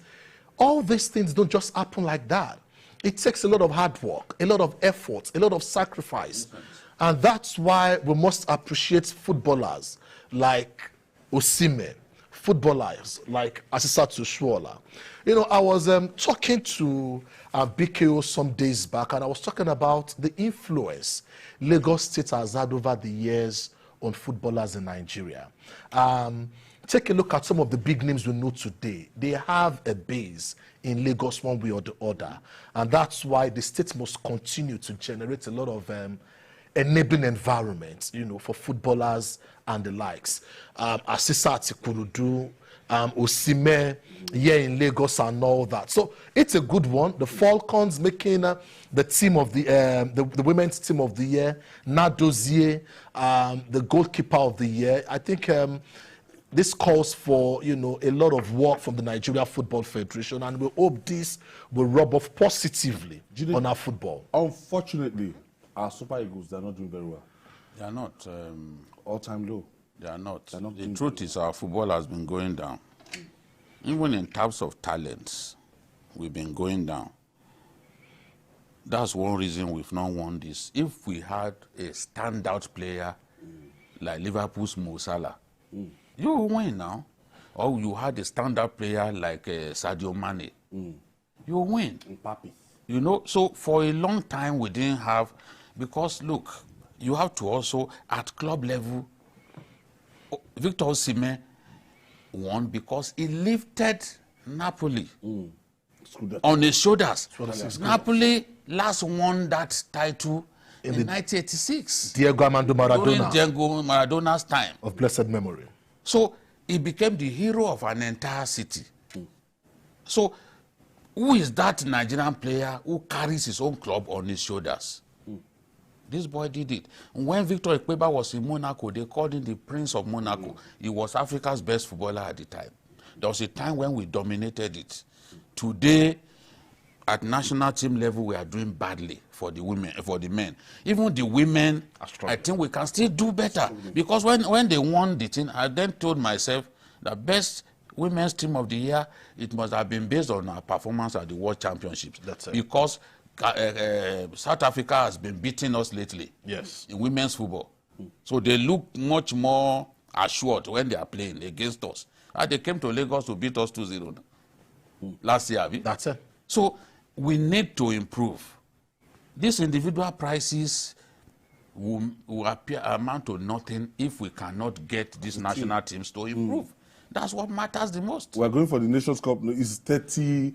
all these things don't just happen like that. It takes a lot of hard work, a lot of effort, a lot of sacrifice. And that's why we must appreciate footballers like Osimhen, footballers like Asisat Oshoala. You know, I was talking to BKO some days back, and I was talking about the influence Lagos State has had over the years on footballers in Nigeria. Take a look at some of the big names we know today. They have a base in Lagos one way or the other. And that's why the state must continue to generate a lot of enabling environments, for footballers and the likes. Asisa Atikurudu, Osime here in Lagos and all that. So it's a good one. The Falcons making the team of the women's team of the year. Nadozie, the goalkeeper of the year. I think this calls for a lot of work from the Nigeria Football Federation, and we hope this will rub off positively on our football. Unfortunately, our Super Eagles, they're not doing very well. They are not. All-time low. They are not. The truth is our football has been going down. Even in terms of talents, we've been going down. That's one reason we've not won this. If we had a standout player like Liverpool's Mo Salah, you will win now. Or you had a standout player like Sadio Mane, you will win. So for a long time we didn't have, because look, you have to also, at club level, Victor Osimhen won because he lifted Napoli on his shoulders. Napoli last won that title in 1986. Diego Armando Maradona. During Diego Maradona's time. Of blessed memory. So he became the hero of an entire city. So who is that Nigerian player who carries his own club on his shoulders? This boy did it. When Victor Ekpeba was in Monaco, they called him the Prince of Monaco. He was Africa's best footballer at the time. There was a time when we dominated it. Today, at national team level, we are doing badly for the women, for the men. Even the women, I think we can still do better. Because when they won the thing, I then told myself the best women's team of the year, it must have been based on our performance at the World Championships. That's it. Because South Africa has been beating us lately in women's football. So they look much more assured when they are playing against us. And they came to Lagos to beat us 2-0 last year. That's it. So we need to improve. These individual prices will amount to nothing if we cannot get these national teams to improve. That's what matters the most. We're going for the Nations Cup. It's 30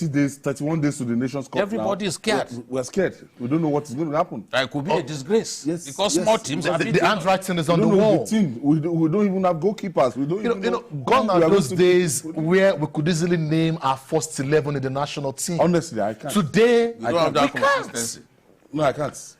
days, 31 days to the Nations Cup. Everybody is scared. We're scared. We don't know what is going to happen. It could be a disgrace. Because small teams are the handwriting is on the wall. We don't even have goalkeepers. We don't even know. Gone are those days where we could easily name our first 11 in the national team. Honestly, I can't. Today, we can't. No, I can't.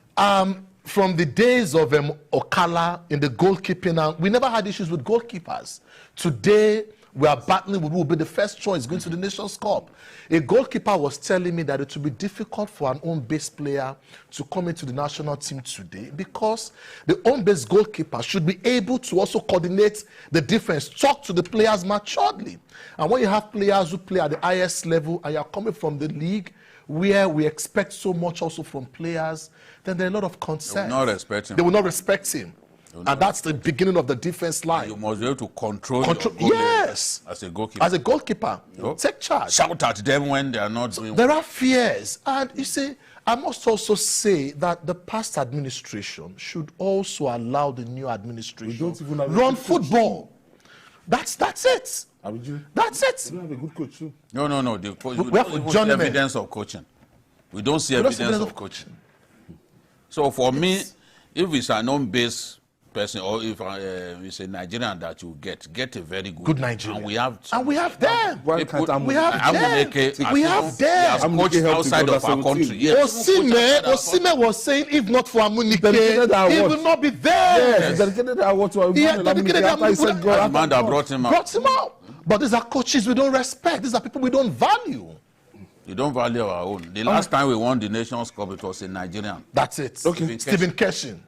From the days of Okala in the goalkeeping, we never had issues with goalkeepers. Today, we are battling with who will be the first choice going to the Nations Cup. A goalkeeper was telling me that it will be difficult for an home-based player to come into the national team today because the home-based goalkeeper should be able to also coordinate the defense, talk to the players maturely. And when you have players who play at the highest level and you are coming from the league where we expect so much also from players, then there are a lot of concerns. They will not respect him. They will not respect him. And that's the beginning of the defense line. You must be able to control yes. As a goalkeeper. As a goalkeeper. Take charge. Shout at them when they are not doing There are fears. And you see, I must also say that the past administration should also allow the new administration run football. That's it. That's it. We don't have a good coach too. No. We have see evidence of coaching. We don't see evidence of coaching. So for me, if it's an home-based person, or if it's a Nigerian that you get a very good Nigerian. And we have them. We have them. We have them. Coached outside of our country. Yes. Osime was saying, if not for Amunike, he will not be there. Yes. Dedicated award to the man that brought him out. But these are coaches we don't respect. These are people we don't value. You don't value our own. The last time we won the Nations Cup, it was in Nigerian. That's it. Okay. Stephen Keshin.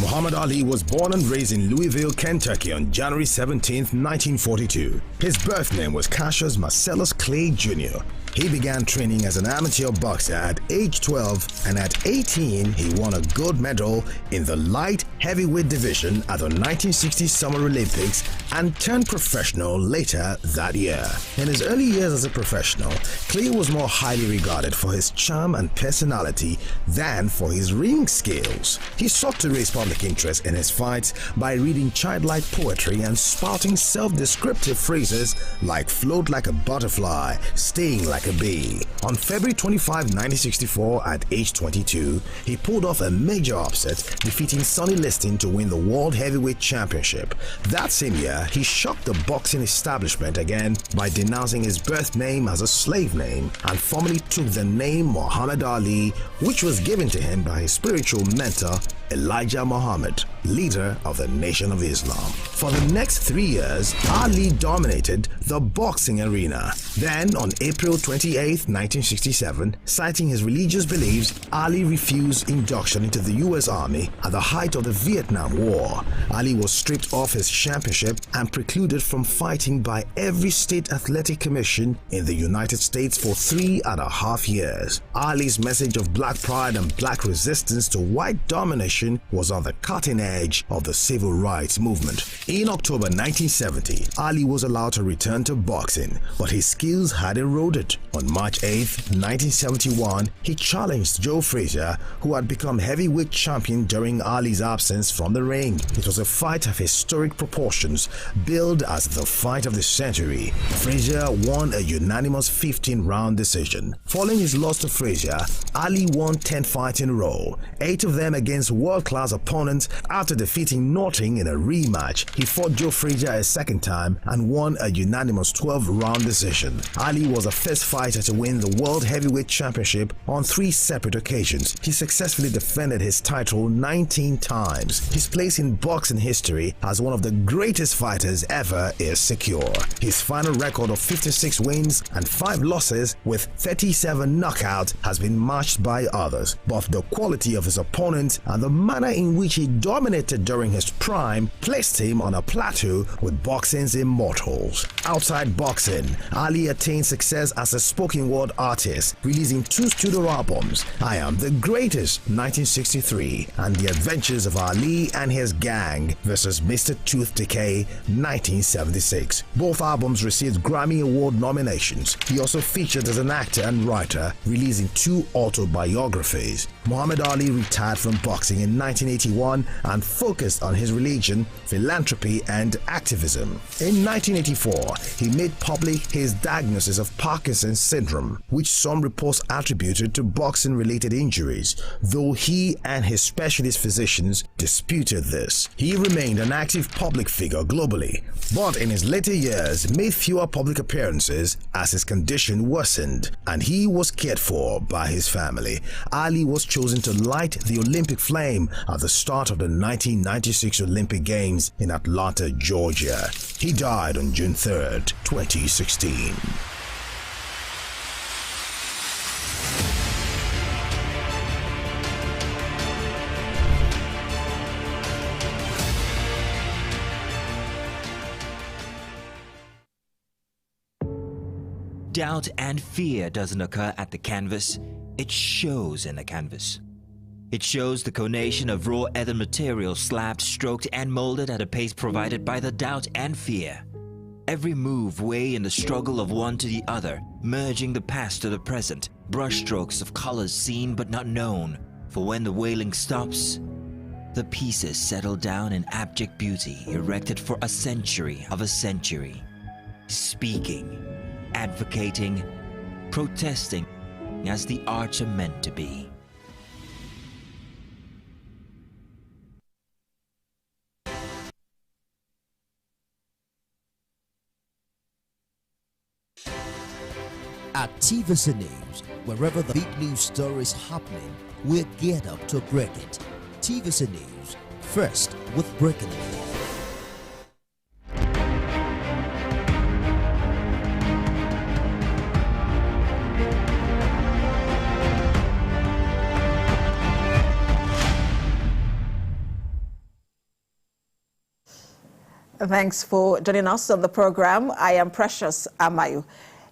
Muhammad Ali was born and raised in Louisville, Kentucky on January 17, 1942. His birth name was Cassius Marcellus Clay Jr. He began training as an amateur boxer at age 12, and at 18 he won a gold medal in the light heavyweight division at the 1960 Summer Olympics and turned professional later that year. In his early years as a professional, Clay was more highly regarded for his charm and personality than for his ring skills. He sought to raise public interest in his fights by reading childlike poetry and spouting self-descriptive phrases like float like a butterfly, sting like a bee. On February 25, 1964, at age 22, he pulled off a major upset, defeating Sonny Liston to win the World Heavyweight Championship. That same year, he shocked the boxing establishment again by denouncing his birth name as a slave name and formally took the name Muhammad Ali, which was given to him by his spiritual mentor Elijah Muhammad, leader of the Nation of Islam. For the next 3 years, Ali dominated the boxing arena. Then, on April 28, 1967, citing his religious beliefs, Ali refused induction into the U.S. Army at the height of the Vietnam War. Ali was stripped of his championship and precluded from fighting by every state athletic commission in the United States for 3.5 years. Ali's message of black pride and black resistance to white domination was on the cutting edge of the civil rights movement. In October 1970, Ali was allowed to return to boxing, but his skills had eroded. On March 8, 1971, he challenged Joe Frazier, who had become heavyweight champion during Ali's absence from the ring. It was a fight of historic proportions, billed as the fight of the century. Frazier won a unanimous 15-round decision. Following his loss to Frazier, Ali won 10 fights in a row, 8 of them against world-class opponents. After defeating Norton in a rematch, he fought Joe Frazier a second time and won a unanimous 12-round decision. Ali was the first fighter to win the World Heavyweight Championship on 3 separate occasions. He successfully defended his title 19 times. His place in boxing history as one of the greatest fighters ever is secure. His final record of 56 wins and 5 losses with 37 knockouts has been matched by others, but the quality of his opponent and the manner in which he dominated during his prime placed him on a plateau with boxing's immortals. Outside boxing, Ali attained success as a spoken word artist, releasing 2 studio albums, I Am the Greatest 1963 and The Adventures of Ali and His Gang vs. Mr. Tooth Decay 1976. Both albums received Grammy Award nominations. He also featured as an actor and writer, releasing 2 autobiographies. Muhammad Ali retired from boxing in 1981 and focused on his religion, philanthropy and activism. In 1984, he made public his diagnosis of Parkinson's syndrome, which some reports attributed to boxing-related injuries, though he and his specialist physicians disputed this. He remained an active public figure globally, but in his later years made fewer public appearances as his condition worsened and he was cared for by his family. Ali was chosen to light the Olympic flame at the start of the 1996 Olympic Games in Atlanta, Georgia. He died on June 3, 2016. Doubt and fear doesn't occur at the canvas, it shows in the canvas. It shows the conation of raw earthen material slabbed, stroked and molded at a pace provided by the doubt and fear. Every move weigh in the struggle of one to the other, merging the past to the present, brushstrokes of colors seen but not known. For when the wailing stops, the pieces settle down in abject beauty erected for a century of a century. Speaking, advocating, protesting as the arts are meant to be. At TVC News, wherever the big news story is happening, we're geared up to break it. TVC News, first with breaking news. Thanks for joining us on the program. I am Precious Amayu.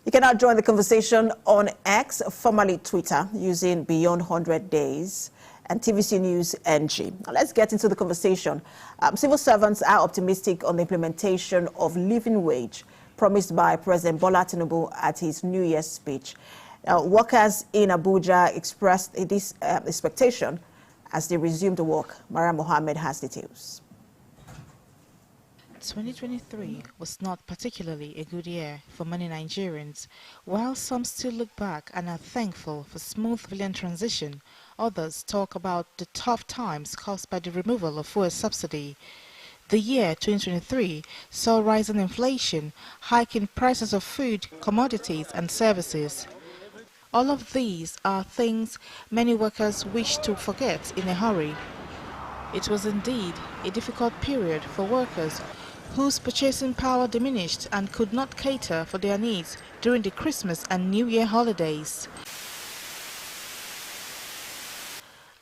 You can now join the conversation on X, formerly Twitter, using Beyond 100 Days and TVC News NG. Now let's get into the conversation. Civil servants are optimistic on the implementation of living wage promised by President Bola Tinubu at his New Year's speech. Workers in Abuja expressed this expectation as they resumed work. Maria Mohammed has details. 2023 was not particularly a good year for many Nigerians. While some still look back and are thankful for smooth villain transition, others talk about the tough times caused by the removal of fuel subsidy. The year 2023 saw rising inflation, hiking prices of food, commodities and services. All of these are things many workers wish to forget in a hurry. It was indeed a difficult period for workers whose purchasing power diminished and could not cater for their needs during the Christmas and New Year holidays.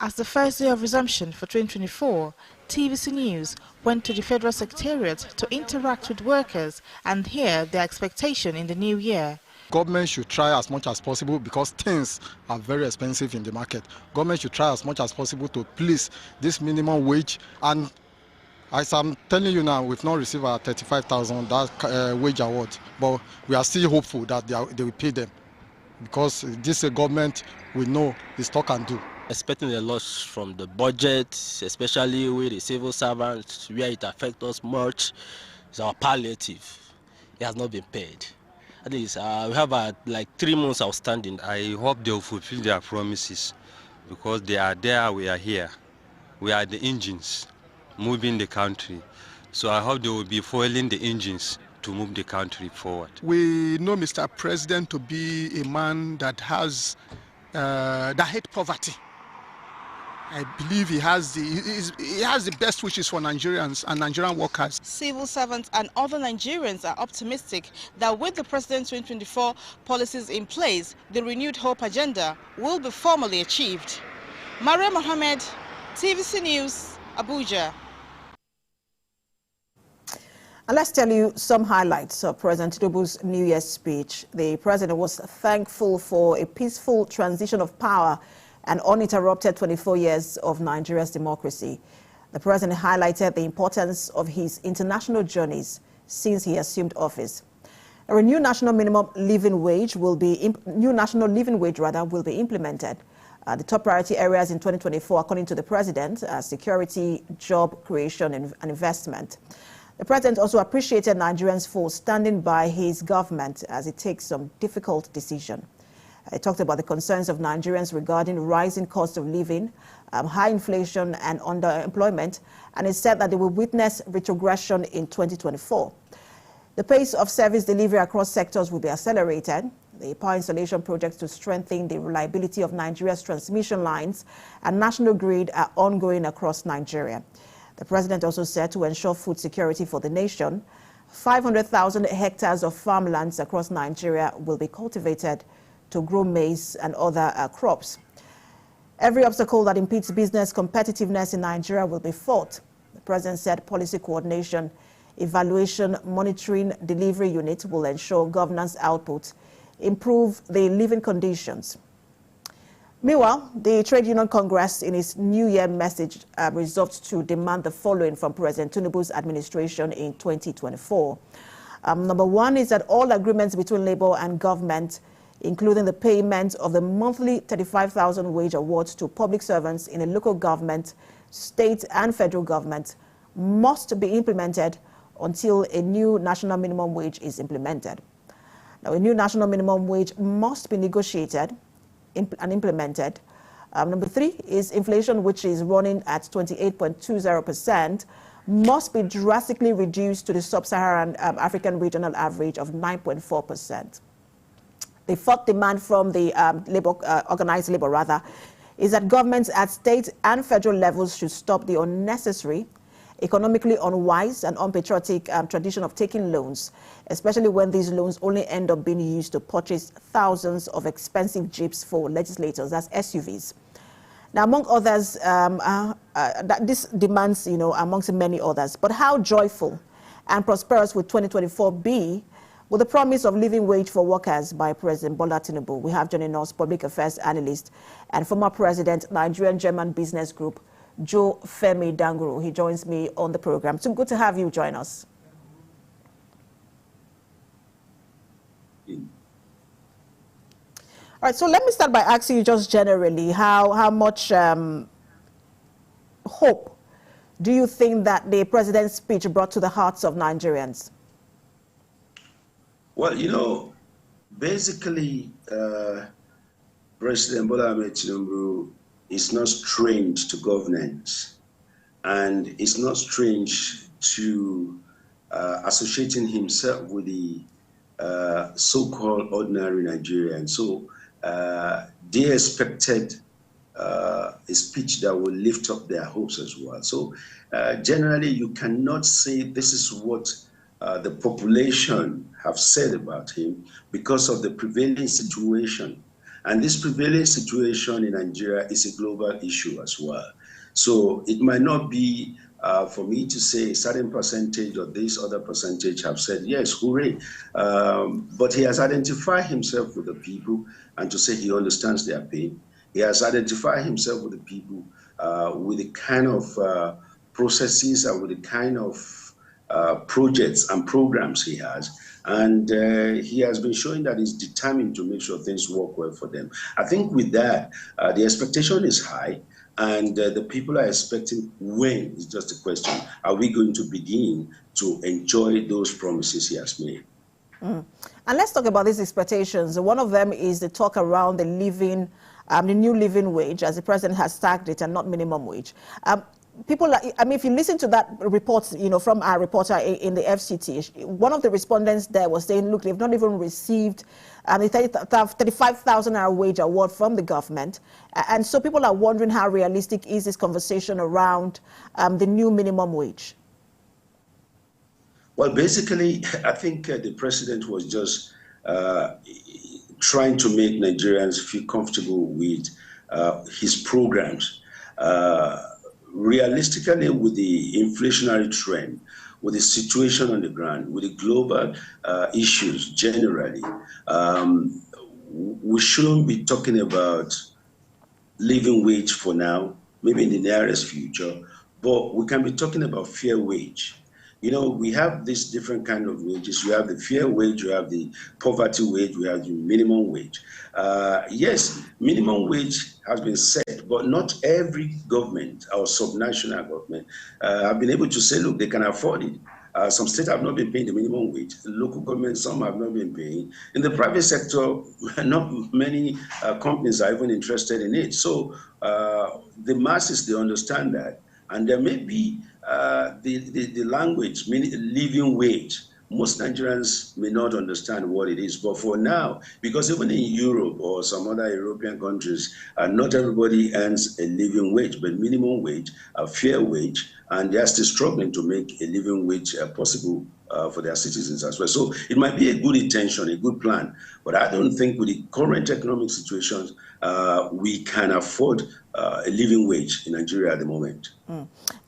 As the first day of resumption for 2024, TVC News went to the Federal Secretariat to interact with workers and hear their expectation in the new year. Government should try as much as possible, because things are very expensive in the market. Government should try as much as possible to please this minimum wage. And as I'm telling you now, we've not received our 35,000 wage award, but we are still hopeful that they will pay them, because this government we know is talk and do. Expecting a loss from the budget, especially with the civil servants, where it affects us much, is our palliative. It has not been paid. At least we have like 3 months outstanding. I hope they will fulfill their promises, because they are there, we are here. We are the engines moving the country. So I hope they will be fueling the engines to move the country forward. We know Mr. President to be a man that has that hate poverty. I believe he has the best wishes for Nigerians and Nigerian workers. Civil servants and other Nigerians are optimistic that with the President's 2024 policies in place, the renewed hope agenda will be formally achieved. Maria Mohammed, TVC News, Abuja. And let's tell you some highlights of President Tinubu's New Year's speech. The president was thankful for a peaceful transition of power and uninterrupted 24 years of Nigeria's democracy. The president highlighted the importance of his international journeys since he assumed office. A new national living wage will be implemented. The top priority areas in 2024, according to the president, are security, job creation, and investment. The president also appreciated Nigerians for standing by his government as it takes some difficult decisions. He talked about the concerns of Nigerians regarding rising cost of living, high inflation and underemployment, and he said that they will witness retrogression in 2024. The pace of service delivery across sectors will be accelerated. The power installation projects to strengthen the reliability of Nigeria's transmission lines and national grid are ongoing across Nigeria. The president also said to ensure food security for the nation, 500,000 hectares of farmlands across Nigeria will be cultivated to grow maize and other crops. Every obstacle that impedes business competitiveness in Nigeria will be fought. The president said policy coordination, evaluation, monitoring, delivery units will ensure governance output, improve the living conditions. Meanwhile, the Trade Union Congress, in its New Year message, resolved to demand the following from President Tinubu's administration in 2024. Number one is that all agreements between labor and government, including the payment of the monthly 35,000 wage awards to public servants in a local government, state and federal government, must be implemented until a new national minimum wage is implemented. Now, a new national minimum wage must be negotiated and implemented. Number three is inflation, which is running at 28.20%, must be drastically reduced to the sub-Saharan African regional average of 9.4%. The fourth demand from the organized labor is that governments at state and federal levels should stop the unnecessary, economically unwise and unpatriotic tradition of taking loans, especially when these loans only end up being used to purchase thousands of expensive jeeps for legislators, that's SUVs. Now, among others, this demands, amongst many others, but how joyful and prosperous will 2024 be With the promise of living wage for workers by President Bola Tinubu, we have joining us public affairs analyst and former president, Nigerian German Business Group, Joe Femi Danguru. He joins me on the program. So good to have you join us. All right, so let me start by asking you just generally, how much hope do you think that the president's speech brought to the hearts of Nigerians? Well, you know, basically, President Bola Tinubu is not strange to governance, and it's not strange to associating himself with the so-called ordinary Nigerians. So they expected a speech that will lift up their hopes as well. So generally, you cannot say this is what the population have said about him because of the prevailing situation. And this prevailing situation in Nigeria is a global issue as well. So it might not be for me to say a certain percentage or this other percentage have said, yes, hooray. But he has identified himself with the people and to say he understands their pain. He has identified himself with the people with the kind of processes and with the kind of projects and programs he has. And he has been showing that he's determined to make sure things work well for them. I think with that, the expectation is high, and the people are expecting when is just a question. Are we going to begin to enjoy those promises he has made? And let's talk about these expectations. One of them is the talk around the new living wage, as the president has tagged it, and not minimum wage. People, I mean, if you listen to that report, you know, from our reporter in the FCT, one of the respondents there was saying, look, they've not even received the 35,000 naira wage award from the government. And so people are wondering how realistic is this conversation around the new minimum wage? Well, basically, I think the president was just trying to make Nigerians feel comfortable with his programs. Realistically, with the inflationary trend, with the situation on the ground, with the global issues generally, we shouldn't be talking about living wage for now, maybe in the nearest future, but we can be talking about fair wage. You know, we have this different kind of wages. You have the fair wage, you have the poverty wage, we have the minimum wage. Yes, minimum wage has been set, but not every government or subnational government have been able to say, look, they can afford it. Some states have not been paying the minimum wage. The local governments, some have not been paying. In the private sector, not many companies are even interested in it. So the masses, they understand that. And there may be the language, meaning living wage. Most Nigerians may not understand what it is, but for now, because even in Europe or some other European countries, not everybody earns a living wage, but minimum wage, a fair wage, and they are still struggling to make a living wage possible for their citizens as well. So it might be a good intention, a good plan, but I don't think with the current economic situations, we can afford a living wage in Nigeria at the moment.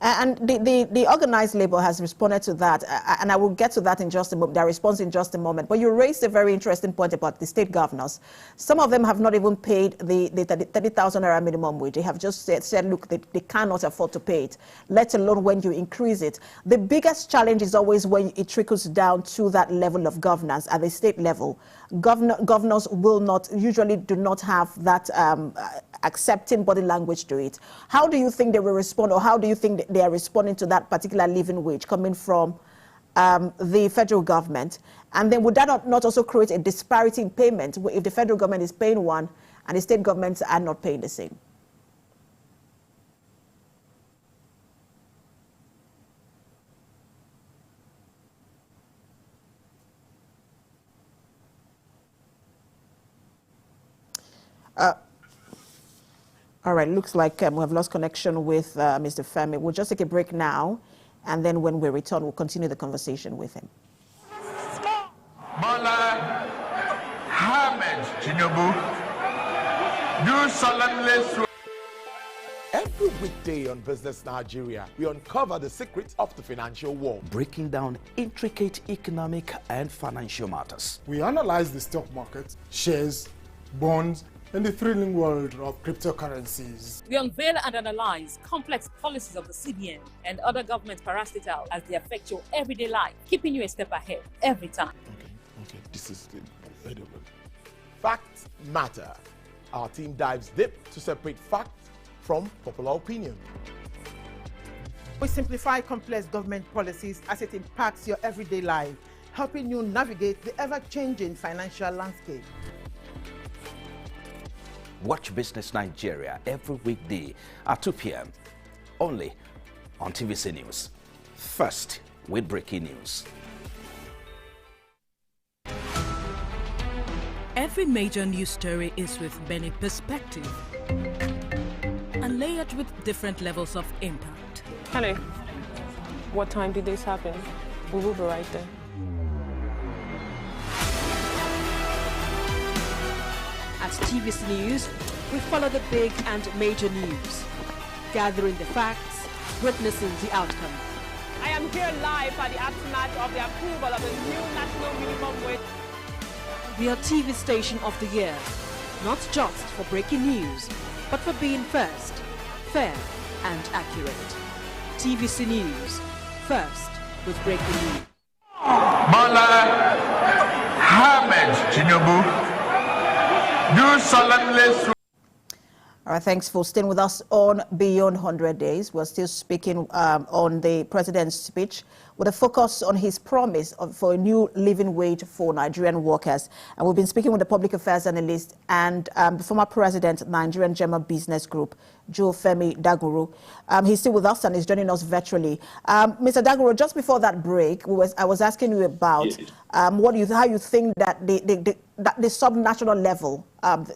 And the organized labor has responded to that, and I will get to that in just a moment, their response in just a moment. But you raised a very interesting point about the state governors. Some of them have not even paid the 30,000 naira minimum wage. They have just said, look, they cannot afford to pay it, let alone when you increase it. The biggest challenge is always when it trickles down to that level of governance at the state level. Governors usually do not have that accepting body language to it. How do you think they will respond, or how do you think they are responding to that particular living wage coming from the federal government? And then would that not also create a disparity in payment if the federal government is paying one and the state governments are not paying the same? All right, looks like we have lost connection with Mr. Femi. We'll just take a break now, and then when we return, we'll continue the conversation with him. Bola Ahmed Tinubu, do solemnly swear. Every weekday on Business Nigeria, we uncover the secrets of the financial world, breaking down intricate economic and financial matters. We analyze the stock market, shares, bonds, and the thrilling world of cryptocurrencies. We unveil and analyze complex policies of the CBN and other government parastatals as they affect your everyday life, keeping you a step ahead every time. Okay, this is the Facts matter. Our team dives deep to separate facts from popular opinion. We simplify complex government policies as it impacts your everyday life, helping you navigate the ever-changing financial landscape. Watch Business Nigeria every weekday at 2 p.m. only on TVC News. First with breaking news. Every major news story is with many perspectives and layered with different levels of impact. Hello. What time did this happen? We will be right there. At TVC News, we follow the big and major news, gathering the facts, witnessing the outcome. I am here live at the aftermath of the approval of the new national minimum wage. We are TV station of the year, not just for breaking news, but for being first, fair and accurate. TVC News, first with breaking news. Bola Ahmed Tinubu do solemnly swear. All right, thanks for staying with us on Beyond 100 Days. We're still speaking on the president's speech with a focus on his promise for a new living wage for Nigerian workers. And we've been speaking with the public affairs analyst and the former president, Nigerian Gemma Business Group, Joe Femi Daguru. He's still with us and is joining us virtually. Mr. Daguru, just before that break, I was asking you about how you think that the subnational level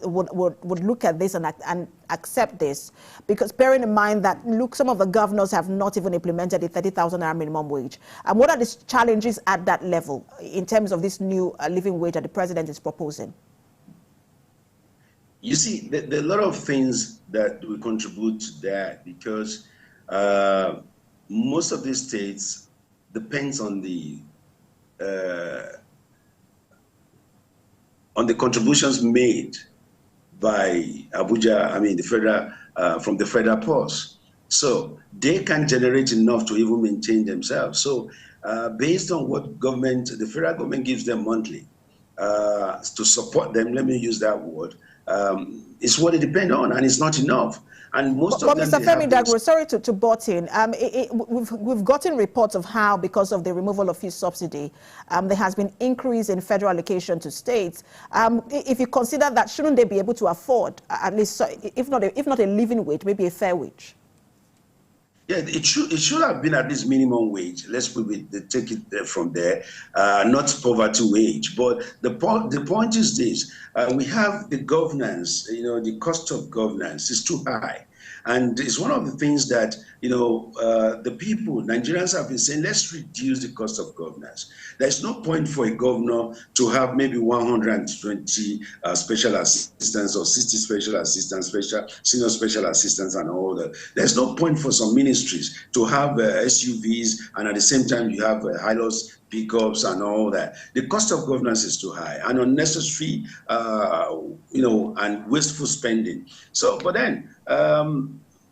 would look at this and accept this, because bearing in mind that, look, some of the governors have not even implemented the 30,000 naira minimum wage. And what are the challenges at that level in terms of this new living wage that the president is proposing? You see, there are a lot of things that will contribute to that, because most of these states depends on the contributions made by Abuja, the federal, from the federal purse. So they can generate enough to even maintain themselves. So based on what the federal government gives them monthly to support them, let me use that word, it's what they depend on, and it's not enough. And most of them, Mr. Femi Daguro, sorry to butt in. We've gotten reports of how, because of the removal of fuel subsidy, there has been increase in federal allocation to states. If you consider that, shouldn't they be able to afford at least, if not a living wage, maybe a fair wage? Yeah, it should have been at least minimum wage. Let's take it from there, not poverty wage. But the point is this: we have the governance. The cost of governance is too high, and it's one of the things that the people, Nigerians, have been saying. Let's reduce the cost of governance. There's no point for a governor to have maybe 120 special assistants or 60 special assistants, senior special assistants, and all that. There's no point for some ministries to have SUVs, and at the same time you have high-loss pickups and all that. The cost of governance is too high and unnecessary, and wasteful spending. But then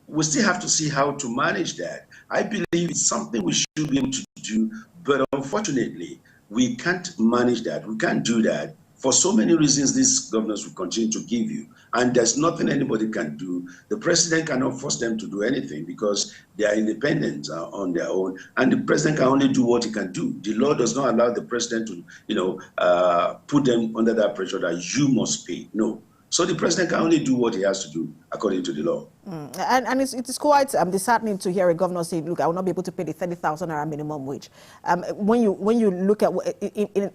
we still have to see how to manage that. I believe it's something we should be able to do, but unfortunately, we can't manage that. We can't do that for so many reasons these governors will continue to give you. And there's nothing anybody can do. The president cannot force them to do anything because they are independent on their own. And the president can only do what he can do. The law does not allow the president to, put them under that pressure that you must pay. No. So the president can only do what he has to do according to the law. And it is quite disheartening to hear a governor say, look, I will not be able to pay the 30,000 naira minimum wage. When you look at,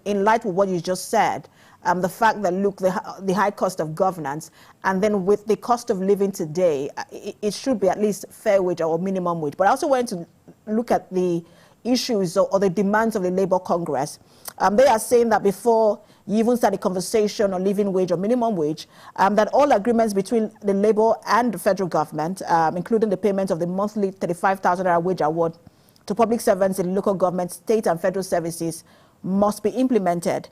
in light of what you just said, the fact that, look, the high cost of governance, and then with the cost of living today, it should be at least fair wage or minimum wage. But I also want to look at the issues or the demands of the Labour Congress. They are saying that before You even start a conversation on living wage or minimum wage, that all agreements between the Labour and the federal government, including the payment of the monthly 35,000 naira wage award to public servants in local government, state and federal services must be implemented.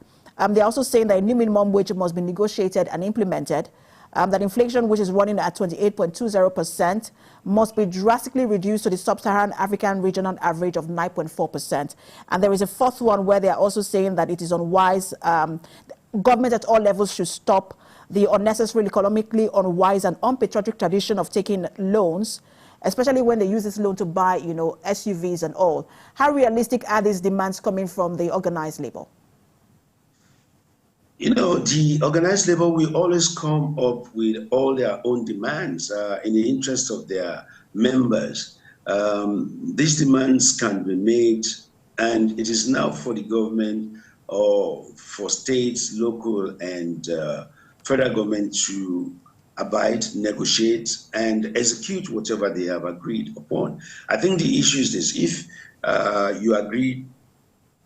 They're also saying that a new minimum wage must be negotiated and implemented, that inflation, which is running at 28.20%, must be drastically reduced to the sub-Saharan African regional average of 9.4%. And there is a fourth one where they are also saying that it is unwise, government at all levels should stop the unnecessary, economically unwise and unpatriotic tradition of taking loans, especially when they use this loan to buy, SUVs and all. How realistic are these demands coming from the organized labor? The organized labor will always come up with all their own demands in the interest of their members. These demands can be made, and it is now for the government or for states, local, and federal government to abide, negotiate, and execute whatever they have agreed upon. I think the issue is this: if you agree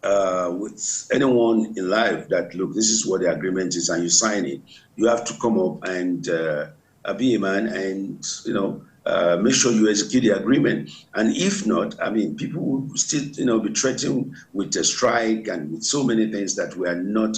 with anyone in life that, look, this is what the agreement is, and you sign it, you have to come up and be a man and, make sure you execute the agreement. And if not, people will still, be threatened with a strike and with so many things that we are not,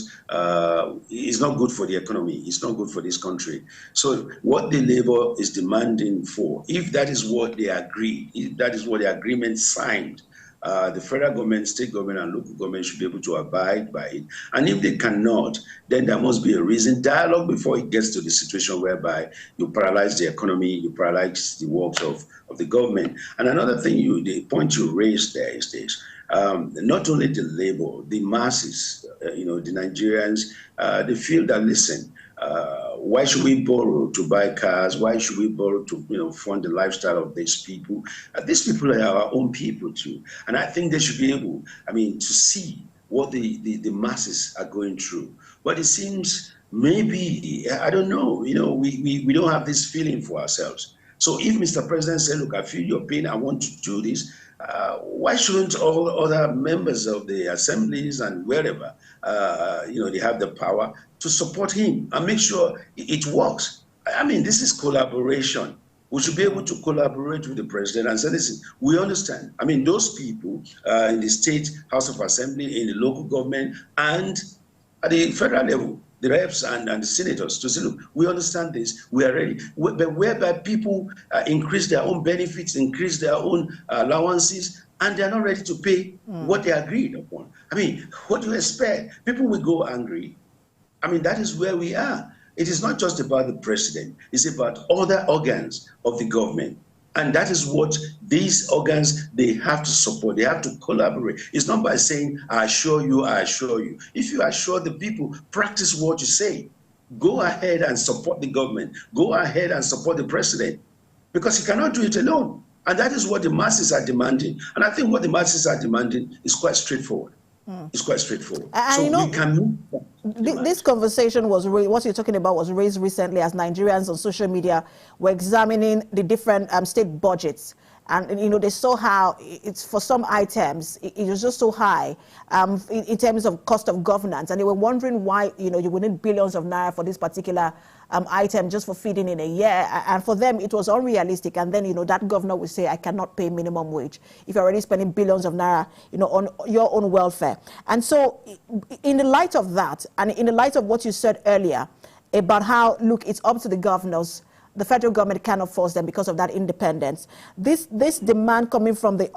it's not good for the economy. It's not good for this country. So what the labor is demanding for, if that is what they agree, if that is what the agreement signed, the federal government, state government, and local government should be able to abide by it. And if they cannot, then there must be a reason, dialogue before it gets to the situation whereby you paralyze the economy, you paralyze the works of the government. And another thing, the point you raised there is this. Not only the labor, the masses, the Nigerians, they feel that, listen, why should we borrow to buy cars? Why should we borrow to, fund the lifestyle of these people? These people are our own people too. And I think they should be able, to see what the masses are going through. But it seems maybe, I don't know, we don't have this feeling for ourselves. So if Mr. President said, look, I feel your pain, I want to do this, why shouldn't all other members of the assemblies and wherever, they have the power to support him and make sure it works? This is collaboration. We should be able to collaborate with the president and say, listen, we understand. Those people in the state House of Assembly, in the local government, and at the federal level, the reps and the senators, to say, look, we understand this, we are ready. But whereby people increase their own benefits, increase their own allowances, and they're not ready to pay what they agreed upon. What do you expect? People will go angry. That is where we are. It is not just about the president. It's about other organs of the government. And that is what these organs, they have to support. They have to collaborate. It's not by saying, I assure you, I assure you. If you assure the people, practice what you say. Go ahead and support the government. Go ahead and support the president. Because he cannot do it alone. And that is what the masses are demanding. And I think what the masses are demanding is quite straightforward. It's quite straightforward. So we can move. This conversation was what you're talking about was raised recently as Nigerians on social media were examining the different state budgets. And, they saw how it's for some items, it was just so high in terms of cost of governance. And they were wondering why, you would need billions of naira for this particular item just for feeding in a year. And for them, it was unrealistic. And then, that governor would say, I cannot pay minimum wage if you're already spending billions of naira, on your own welfare. And so in the light of that, and in the light of what you said earlier about how, look, it's up to the governors, the federal government cannot force them because of that independence. This demand coming from the